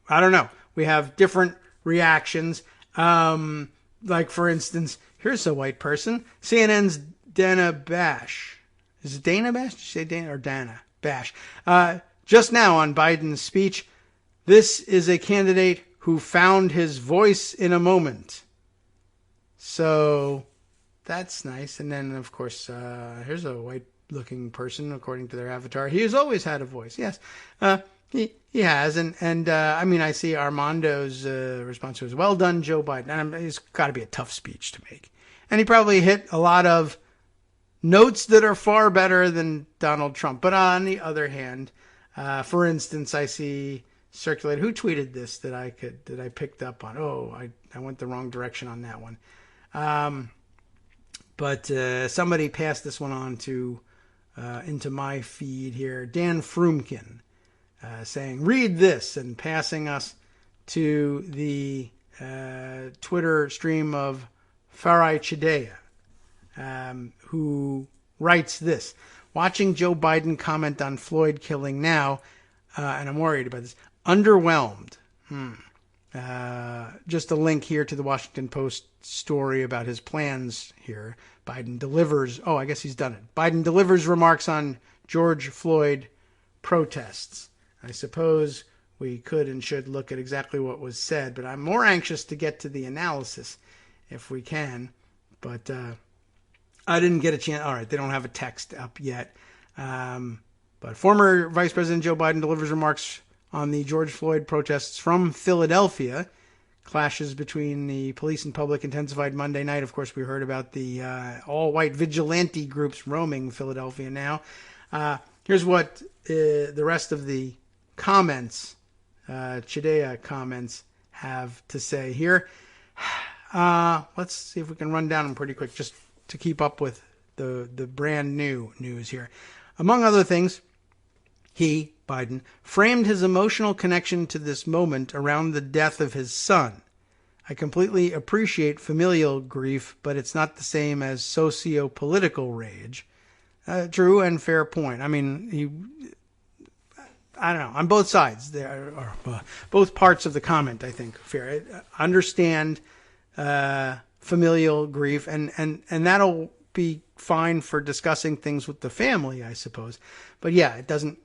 [SPEAKER 3] don't know. We have different reactions. Like, for instance, here's a white person. CNN's Dana Bash. Is it Dana Bash? Did you say Dana or Dana Bash? Just now on Biden's speech, this is a candidate who found his voice in a moment. So that's nice. And then, of course, here's a white-looking person, according to their avatar. He has always had a voice. Yes. He has, and I mean, I see Armando's response was, "Well done, Joe Biden." It's got to be a tough speech to make, and he probably hit a lot of notes that are far better than Donald Trump. But on the other hand, for instance, I see circulated. Who tweeted this that I picked up on? Oh, I went the wrong direction on that one. But somebody passed this one on to into my feed here. Dan Frumkin. Saying, read this, and passing us to the Twitter stream of Farai Chidea, who writes this. Watching Joe Biden comment on Floyd killing now, and I'm worried about this, underwhelmed. Just a link here to the Washington Post story about his plans here. Biden delivers, I guess he's done it. Biden delivers remarks on George Floyd protests. I suppose we could and should look at exactly what was said, but I'm more anxious to get to the analysis if we can. But I didn't get a chance. All right, they don't have a text up yet. But former Vice President Joe Biden delivers remarks on the George Floyd protests from Philadelphia. Clashes between the police and public intensified Monday night. Of course, we heard about the all-white vigilante groups roaming Philadelphia now. Here's what the rest of the comments, Chidea comments, have to say here. Let's see if we can run down them pretty quick just to keep up with the brand new news here. Among other things, he, Biden, framed his emotional connection to this moment around the death of his son. I completely appreciate familial grief, but it's not the same as socio-political rage. True and fair point. I mean, I don't know, on both sides, there are both parts of the comment, I think, fair. Understand familial grief, and that'll be fine for discussing things with the family, I suppose. But yeah, it doesn't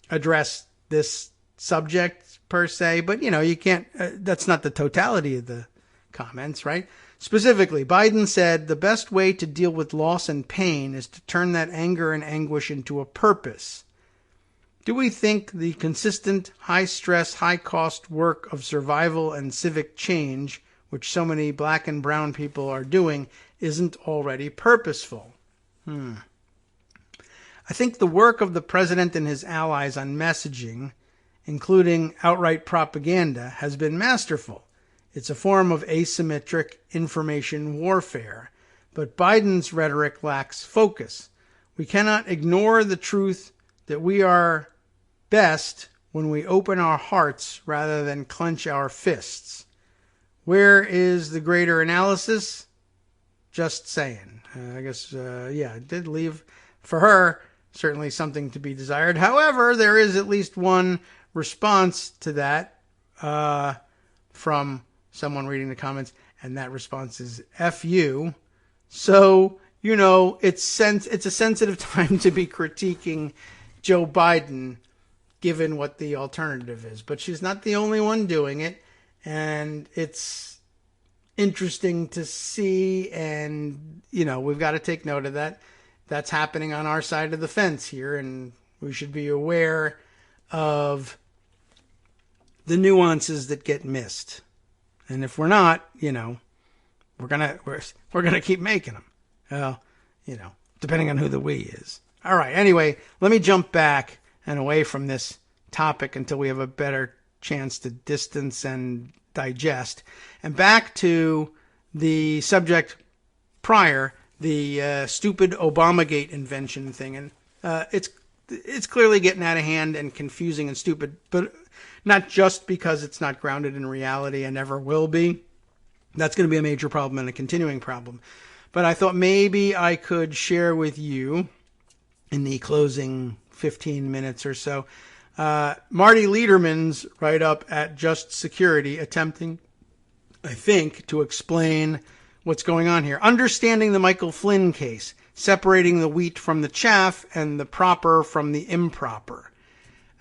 [SPEAKER 3] address this subject per se, but you can't, that's not the totality of the comments, right? Specifically, Biden said the best way to deal with loss and pain is to turn that anger and anguish into a purpose. Do we think the consistent, high-stress, high-cost work of survival and civic change, which so many black and brown people are doing, isn't already purposeful? I think the work of the president and his allies on messaging, including outright propaganda, has been masterful. It's a form of asymmetric information warfare. But Biden's rhetoric lacks focus. We cannot ignore the truth that we are best when we open our hearts rather than clench our fists. Where is the greater analysis? Just saying. I guess, it did leave for her certainly something to be desired. However, there is at least one response to that from someone reading the comments, and that response is F you. So, it's a sensitive time to be critiquing Joe Biden, given what the alternative is. But she's not the only one doing it, and it's interesting to see, and, we've got to take note of that. That's happening on our side of the fence here, and we should be aware of the nuances that get missed. And if we're not, we're gonna keep making them. Well, depending on who the we is. All right. Anyway, let me jump back and away from this topic until we have a better chance to distance and digest, and back to the subject prior, the stupid Obamagate invention thing. And it's clearly getting out of hand and confusing and stupid, but not just because it's not grounded in reality and never will be. That's going to be a major problem and a continuing problem. But I thought maybe I could share with you in the closing 15 minutes or so, Marty Lederman's write-up at Just Security, attempting, I think, to explain what's going on here. Understanding the Michael Flynn case, separating the wheat from the chaff and the proper from the improper.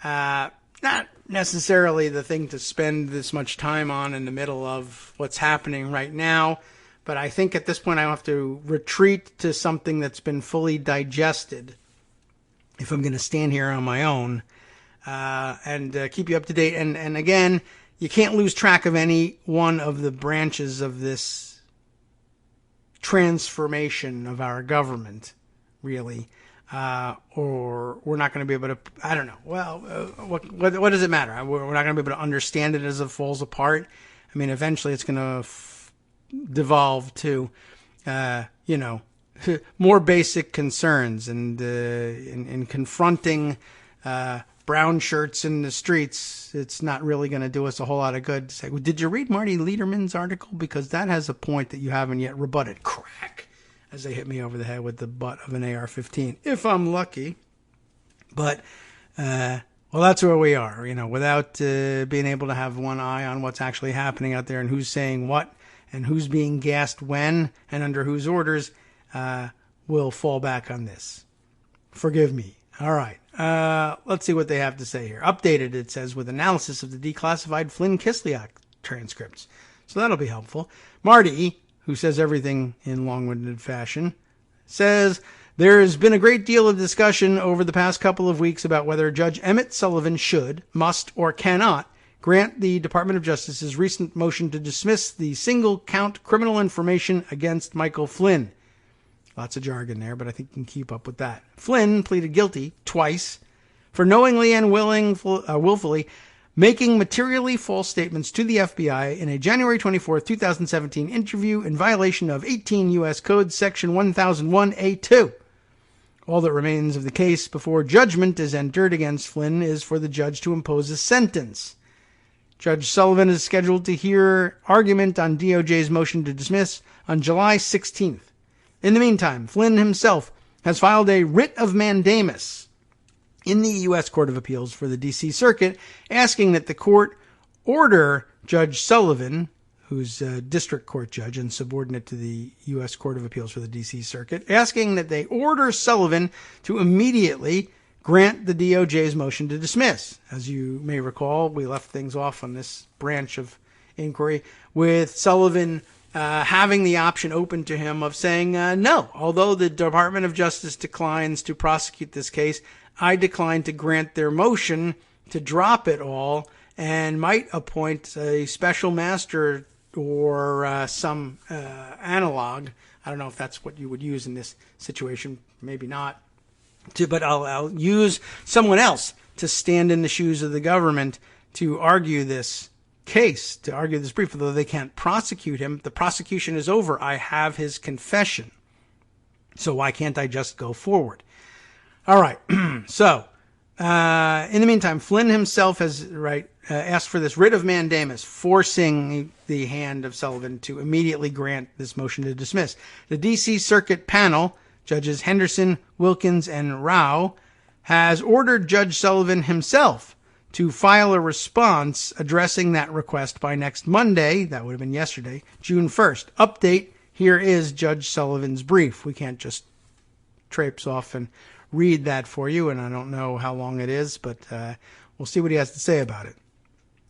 [SPEAKER 3] Not necessarily the thing to spend this much time on in the middle of what's happening right now, but I think at this point I have to retreat to something that's been fully digested if I'm going to stand here on my own. and keep you up to date. And again, you can't lose track of any one of the branches of this transformation of our government, really. Or we're not going to be able to, I don't know. Well, what does it matter? We're not going to be able to understand it as it falls apart. I mean, eventually it's going to devolve to, more basic concerns. And in confronting brown shirts in the streets, it's not really going to do us a whole lot of good to say, well, did you read Marty Lederman's article? Because that has a point that you haven't yet rebutted. Crack. As they hit me over the head with the butt of an AR-15, if I'm lucky. But, well, that's where we are, without being able to have one eye on what's actually happening out there and who's saying what and who's being gassed when and under whose orders, we'll fall back on this. Forgive me. All right. Let's see what they have to say here. Updated, it says, with analysis of the declassified Flynn-Kislyak transcripts. So that'll be helpful. Marty, who says everything in long-winded fashion, says, there has been a great deal of discussion over the past couple of weeks about whether Judge Emmett Sullivan should, must, or cannot grant the Department of Justice's recent motion to dismiss the single-count criminal information against Michael Flynn. Lots of jargon there, but I think you can keep up with that. Flynn pleaded guilty twice for knowingly and willfully making materially false statements to the FBI in a January 24, 2017 interview in violation of 18 U.S. Code Section 1001A2. All that remains of the case before judgment is entered against Flynn is for the judge to impose a sentence. Judge Sullivan is scheduled to hear argument on DOJ's motion to dismiss on July 16th. In the meantime, Flynn himself has filed a writ of mandamus in the U.S. Court of Appeals for the D.C. Circuit, asking that the court order Judge Sullivan, who's a district court judge and subordinate to the U.S. Court of Appeals for the D.C. Circuit, asking that they order Sullivan to immediately grant the DOJ's motion to dismiss. As you may recall, we left things off on this branch of inquiry with Sullivan having the option open to him of saying, no, although the Department of Justice declines to prosecute this case, I decline to grant their motion to drop it all and might appoint a special master or some analog. I don't know if that's what you would use in this situation. Maybe not. But I'll use someone else to stand in the shoes of the government to argue this case, to argue this brief. Although they can't prosecute him, the prosecution is over. I have his confession. So why can't I just go forward? All right. So, in the meantime, Flynn himself has asked for this writ of mandamus, forcing the hand of Sullivan to immediately grant this motion to dismiss. The D.C. Circuit panel, Judges Henderson, Wilkins, and Rao, has ordered Judge Sullivan himself to file a response addressing that request by next Monday. That would have been yesterday, June 1st. Update, here is Judge Sullivan's brief. We can't just traipse off and read that for you, and I don't know how long it is, but we'll see what he has to say about it.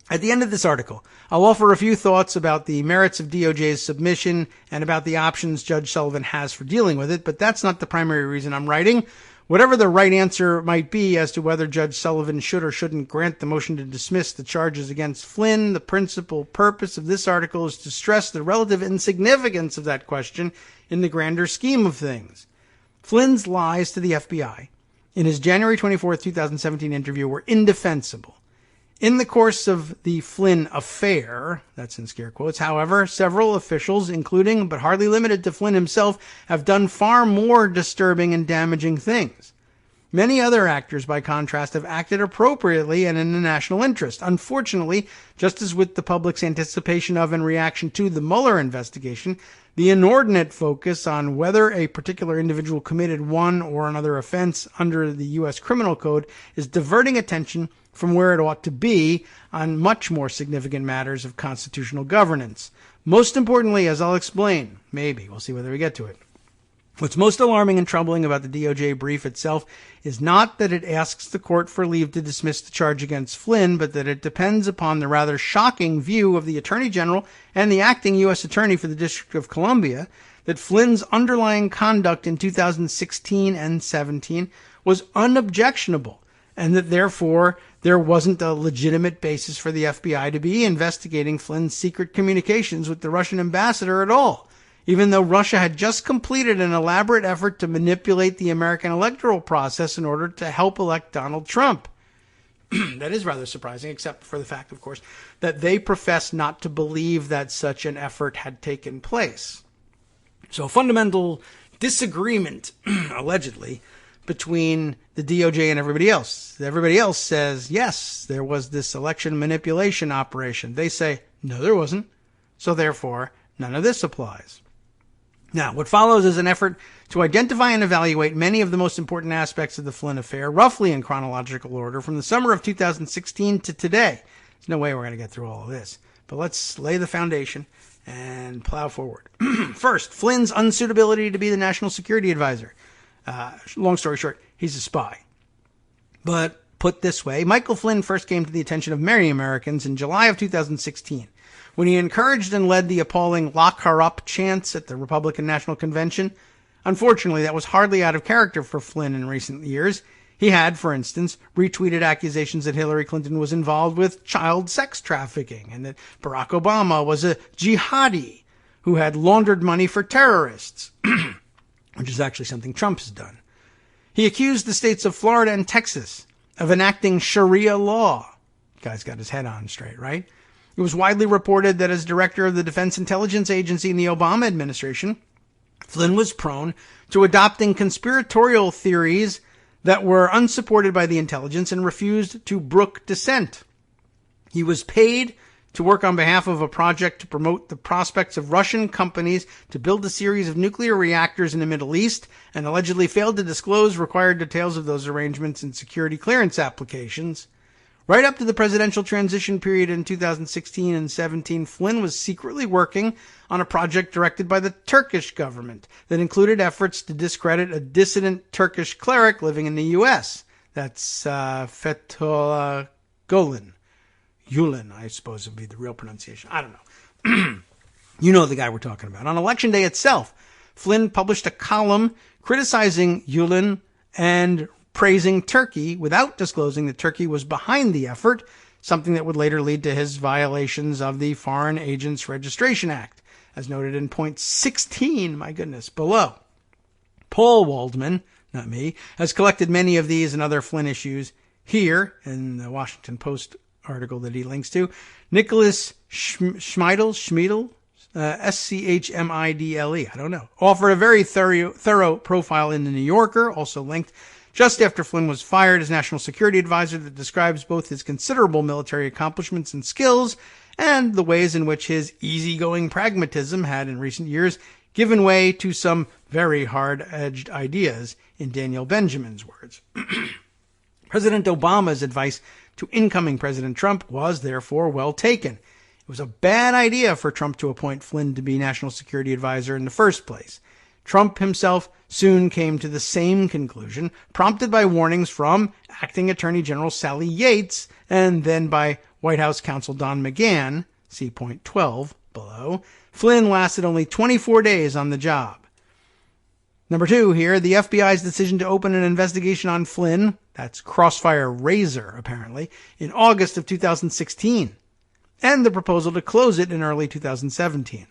[SPEAKER 3] At the end of this article, I'll offer a few thoughts about the merits of DOJ's submission and about the options Judge Sullivan has for dealing with it, but that's not the primary reason I'm writing. Whatever the right answer might be as to whether Judge Sullivan should or shouldn't grant the motion to dismiss the charges against Flynn, the principal purpose of this article is to stress the relative insignificance of that question in the grander scheme of things. Flynn's lies to the FBI in his January 24, 2017 interview were indefensible. In the course of the Flynn affair, that's in scare quotes, however, several officials, including but hardly limited to Flynn himself, have done far more disturbing and damaging things. Many other actors, by contrast, have acted appropriately and in the national interest. Unfortunately, just as with the public's anticipation of and reaction to the Mueller investigation, the inordinate focus on whether a particular individual committed one or another offense under the U.S. Criminal Code is diverting attention from where it ought to be on much more significant matters of constitutional governance. Most importantly, as I'll explain, maybe, we'll see whether we get to it. What's most alarming and troubling about the DOJ brief itself is not that it asks the court for leave to dismiss the charge against Flynn, but that it depends upon the rather shocking view of the Attorney General and the acting U.S. Attorney for the District of Columbia that Flynn's underlying conduct in 2016 and 17 was unobjectionable, and that therefore there wasn't a legitimate basis for the FBI to be investigating Flynn's secret communications with the Russian ambassador at all, even though Russia had just completed an elaborate effort to manipulate the American electoral process in order to help elect Donald Trump. That is rather surprising, except for the fact, of course, that they profess not to believe that such an effort had taken place. So a fundamental disagreement, allegedly, between the DOJ and everybody else. Everybody else says, yes, there was this election manipulation operation. They say, no, there wasn't. So therefore, none of this applies. Now, what follows is an effort to identify and evaluate many of the most important aspects of the Flynn affair, roughly in chronological order, from the summer of 2016 to today. There's no way we're going to get through all of this, but let's lay the foundation and plow forward. First, Flynn's unsuitability to be the national security advisor. Long story short, he's a spy. But put this way, Michael Flynn first came to the attention of many Americans in July of 2016. When he encouraged and led the appalling "lock her up" chants at the Republican National Convention. Unfortunately, that was hardly out of character for Flynn in recent years. He had, for instance, retweeted accusations that Hillary Clinton was involved with child sex trafficking and that Barack Obama was a jihadi who had laundered money for terrorists, which is actually something Trump has done. He accused the states of Florida and Texas of enacting Sharia law. The guy's got his head on straight, right? It was widely reported that as director of the Defense Intelligence Agency in the Obama administration, Flynn was prone to adopting conspiratorial theories that were unsupported by the intelligence and refused to brook dissent. He was paid to work on behalf of a project to promote the prospects of Russian companies to build a series of nuclear reactors in the Middle East and allegedly failed to disclose required details of those arrangements in security clearance applications. Right up to the presidential transition period in 2016 and 17, Flynn was secretly working on a project directed by the Turkish government that included efforts to discredit a dissident Turkish cleric living in the U.S. That's Fethullah Gulen. Gulen, I suppose would be the real pronunciation. I don't know. You know the guy we're talking about. On Election Day itself, Flynn published a column criticizing Gulen and praising Turkey without disclosing that Turkey was behind the effort, something that would later lead to his violations of the Foreign Agents Registration Act, as noted in point 16, my goodness, below. Paul Waldman, not me, has collected many of these and other Flynn issues here in the Washington Post article that he links to. Nicholas Schmidl, Schmidle, Schmidle, I don't know, offered a very thorough profile in the New Yorker, also linked just after Flynn was fired as National Security Advisor, that describes both his considerable military accomplishments and skills and the ways in which his easygoing pragmatism had in recent years given way to some very hard-edged ideas, in Daniel Benjamin's words. President Obama's advice to incoming President Trump was therefore well taken. It was a bad idea for Trump to appoint Flynn to be National Security Advisor in the first place. Trump himself soon came to the same conclusion, prompted by warnings from Acting Attorney General Sally Yates and then by White House counsel Don McGahn, see point 12 below. Flynn lasted only 24 days on the job. Number 2 here, the FBI's decision to open an investigation on Flynn, that's Crossfire Razor apparently, in August of 2016, and the proposal to close it in early 2017.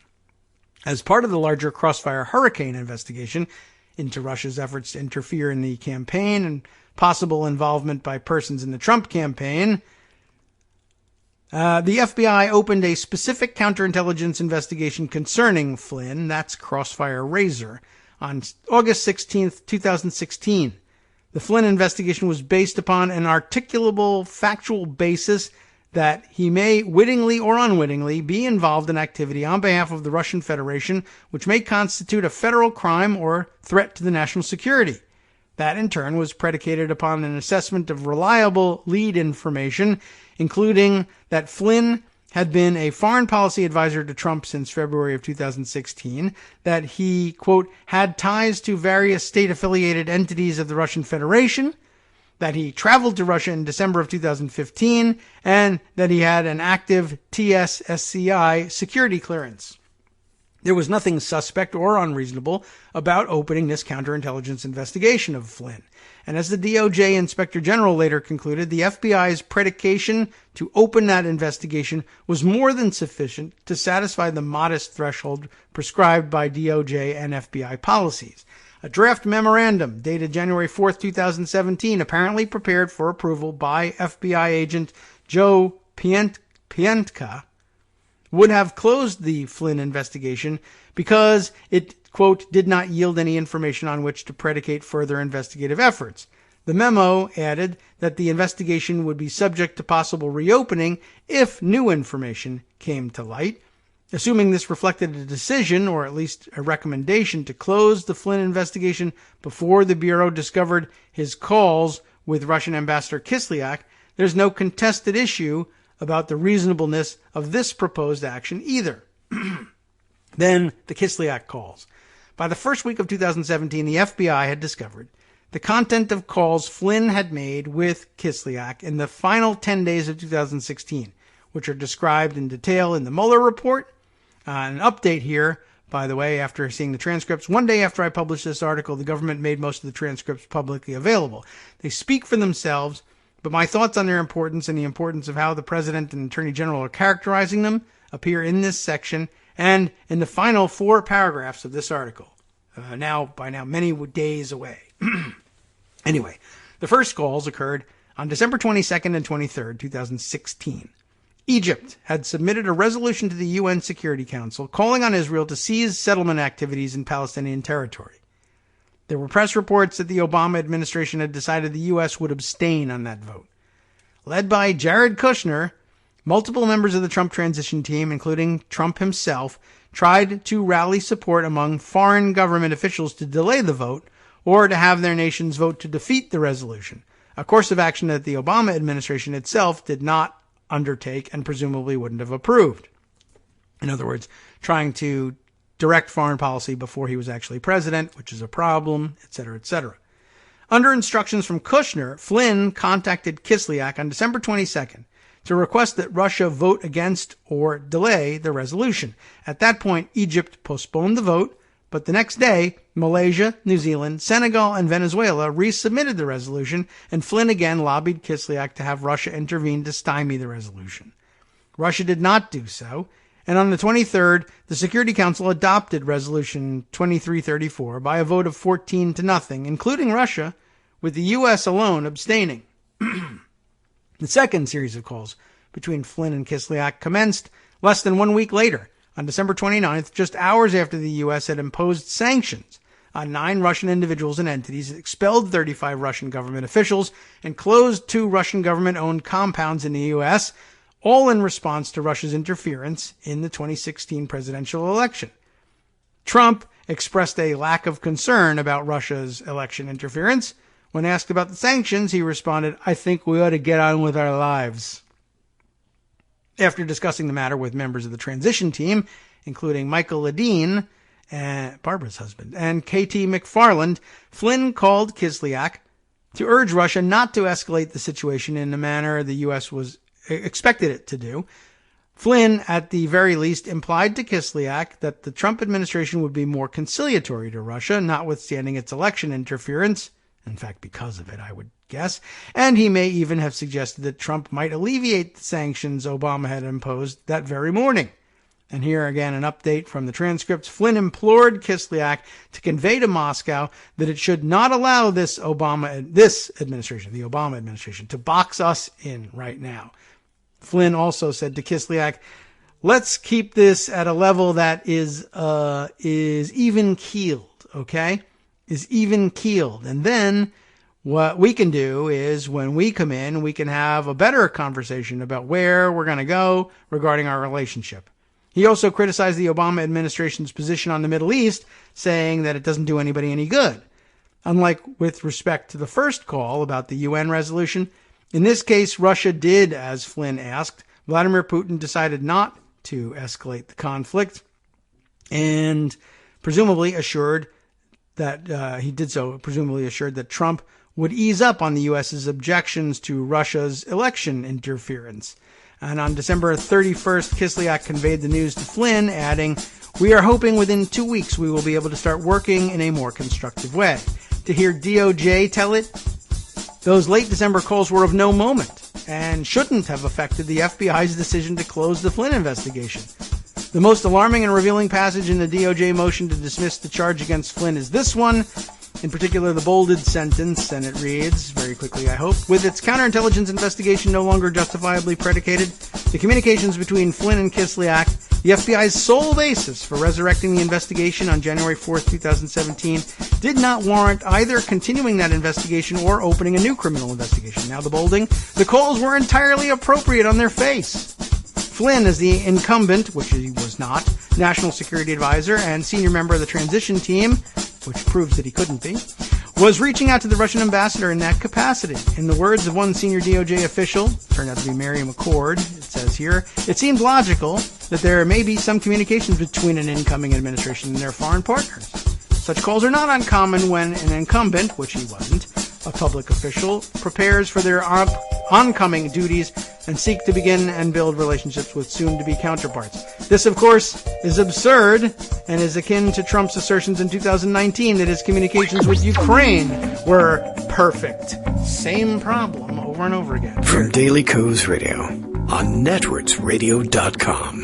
[SPEAKER 3] As part of the larger Crossfire Hurricane investigation into Russia's efforts to interfere in the campaign and possible involvement by persons in the Trump campaign, the FBI opened a specific counterintelligence investigation concerning Flynn, that's Crossfire Razor, on August 16th, 2016. The Flynn investigation was based upon an articulable factual basis that he may wittingly or unwittingly be involved in activity on behalf of the Russian Federation which may constitute a federal crime or threat to the national security. That, in turn, was predicated upon an assessment of reliable lead information, including that Flynn had been a foreign policy advisor to Trump since February of 2016, that he, quote, had ties to various state-affiliated entities of the Russian Federation, that he traveled to Russia in December of 2015, and that he had an active TSSCI security clearance. There was nothing suspect or unreasonable about opening this counterintelligence investigation of Flynn. And as the DOJ Inspector General later concluded, the FBI's predication to open that investigation was more than sufficient to satisfy the modest threshold prescribed by DOJ and FBI policies. A draft memorandum dated January 4th, 2017, apparently prepared for approval by FBI agent Joe Pientka, would have closed the Flynn investigation because it, quote, did not yield any information on which to predicate further investigative efforts. The memo added that the investigation would be subject to possible reopening if new information came to light. Assuming this reflected a decision, or at least a recommendation, to close the Flynn investigation before the Bureau discovered his calls with Russian Ambassador Kislyak, there's no contested issue about the reasonableness of this proposed action either. Then the Kislyak calls. By the first week of 2017, the FBI had discovered the content of calls Flynn had made with Kislyak in the final 10 days of 2016, which are described in detail in the Mueller report. An update here, by the way, after seeing the transcripts. One day after I published this article, the government made most of the transcripts publicly available. They speak for themselves, but my thoughts on their importance and the importance of how the President and Attorney General are characterizing them appear in this section and in the final 4 paragraphs of this article, by now many days away. Anyway, the first calls occurred on December 22nd and 23rd, 2016. Egypt had submitted a resolution to the UN Security Council calling on Israel to cease settlement activities in Palestinian territory. There were press reports that the Obama administration had decided the U.S. would abstain on that vote. Led by Jared Kushner, multiple members of the Trump transition team, including Trump himself, tried to rally support among foreign government officials to delay the vote or to have their nations vote to defeat the resolution, a course of action that the Obama administration itself did not undertake and presumably wouldn't have approved. In other words, trying to direct foreign policy before he was actually president, which is a problem, etc., etc. Under instructions from Kushner, Flynn contacted Kislyak on December 22nd to request that Russia vote against or delay the resolution. At that point, Egypt postponed the vote, but the next day, Malaysia, New Zealand, Senegal, and Venezuela resubmitted the resolution, and Flynn again lobbied Kislyak to have Russia intervene to stymie the resolution. Russia did not do so, and on the 23rd, the Security Council adopted Resolution 2334 by a vote of 14-0, including Russia, with the U.S. alone abstaining. The second series of calls between Flynn and Kislyak commenced less than 1 week later, on December 29th, just hours after the U.S. had imposed sanctions on 9 Russian individuals and entities, expelled 35 Russian government officials, and closed 2 Russian government-owned compounds in the U.S., all in response to Russia's interference in the 2016 presidential election. Trump expressed a lack of concern about Russia's election interference. When asked about the sanctions, he responded, "I think we ought to get on with our lives." After discussing the matter with members of the transition team, including Michael Ledeen, Barbara's husband, and KT McFarland, Flynn called Kislyak to urge Russia not to escalate the situation in the manner the U.S. expected it to do. Flynn, at the very least, implied to Kislyak that the Trump administration would be more conciliatory to Russia, notwithstanding its election interference. In fact, because of it, I would guess. And he may even have suggested that Trump might alleviate the sanctions Obama had imposed that very morning. And here again, an update from the transcripts. Flynn implored Kislyak to convey to Moscow that it should not allow the Obama administration, to box us in right now. Flynn also said to Kislyak, "Let's keep this at a level that is even keeled, okay? Is even keeled. And then what we can do is when we come in, we can have a better conversation about where we're going to go regarding our relationship." He also criticized the Obama administration's position on the Middle East, saying that it doesn't do anybody any good. Unlike with respect to the first call about the UN resolution, in this case, Russia did as Flynn asked. Vladimir Putin decided not to escalate the conflict and presumably assured that Trump would ease up on the U.S.'s objections to Russia's election interference. And on December 31st, Kislyak conveyed the news to Flynn, adding, "We are hoping within 2 weeks we will be able to start working in a more constructive way." To hear DOJ tell it, Those late December calls were of no moment and shouldn't have affected the FBI's decision to close the Flynn investigation. The most alarming and revealing passage in the DOJ motion to dismiss the charge against Flynn is this one, in particular the bolded sentence, and it reads, very quickly I hope, with its counterintelligence investigation no longer justifiably predicated, the communications between Flynn and Kislyak, the FBI's sole basis for resurrecting the investigation on January 4th, 2017, did not warrant either continuing that investigation or opening a new criminal investigation. Now the bolding, the calls were entirely appropriate on their face. Flynn, as the incumbent, which he was not, National Security Advisor and senior member of the transition team, which proves that he couldn't be, was reaching out to the Russian ambassador in that capacity. In the words of one senior DOJ official, turned out to be Mary McCord, it says here, it seemed logical that there may be some communications between an incoming administration and their foreign partners. Such calls are not uncommon when an incumbent, which he wasn't, a public official, prepares for their oncoming duties and seek to begin and build relationships with soon-to-be counterparts. This, of course, is absurd and is akin to Trump's assertions in 2019 that his communications with Ukraine were perfect. Same problem over and over again.
[SPEAKER 1] From Daily Kos Radio on netrootsradio.com.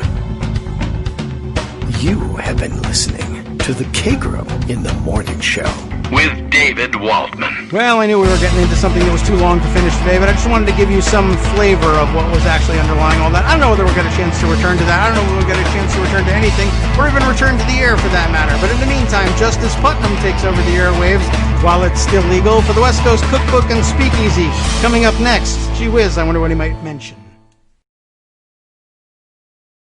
[SPEAKER 1] You have been listening to the Kagro in the Morning Show
[SPEAKER 2] with David Waldman.
[SPEAKER 3] Well, I knew we were getting into something that was too long to finish today, but I just wanted to give you some flavor of what was actually underlying all that. I don't know whether we'll get a chance to return to that. I don't know whether we'll get a chance to return to anything, or even return to the air for that matter. But in the meantime, Justice Putnam takes over the airwaves while it's still legal for the West Coast Cookbook and Speakeasy. Coming up next, gee whiz, I wonder what he might mention.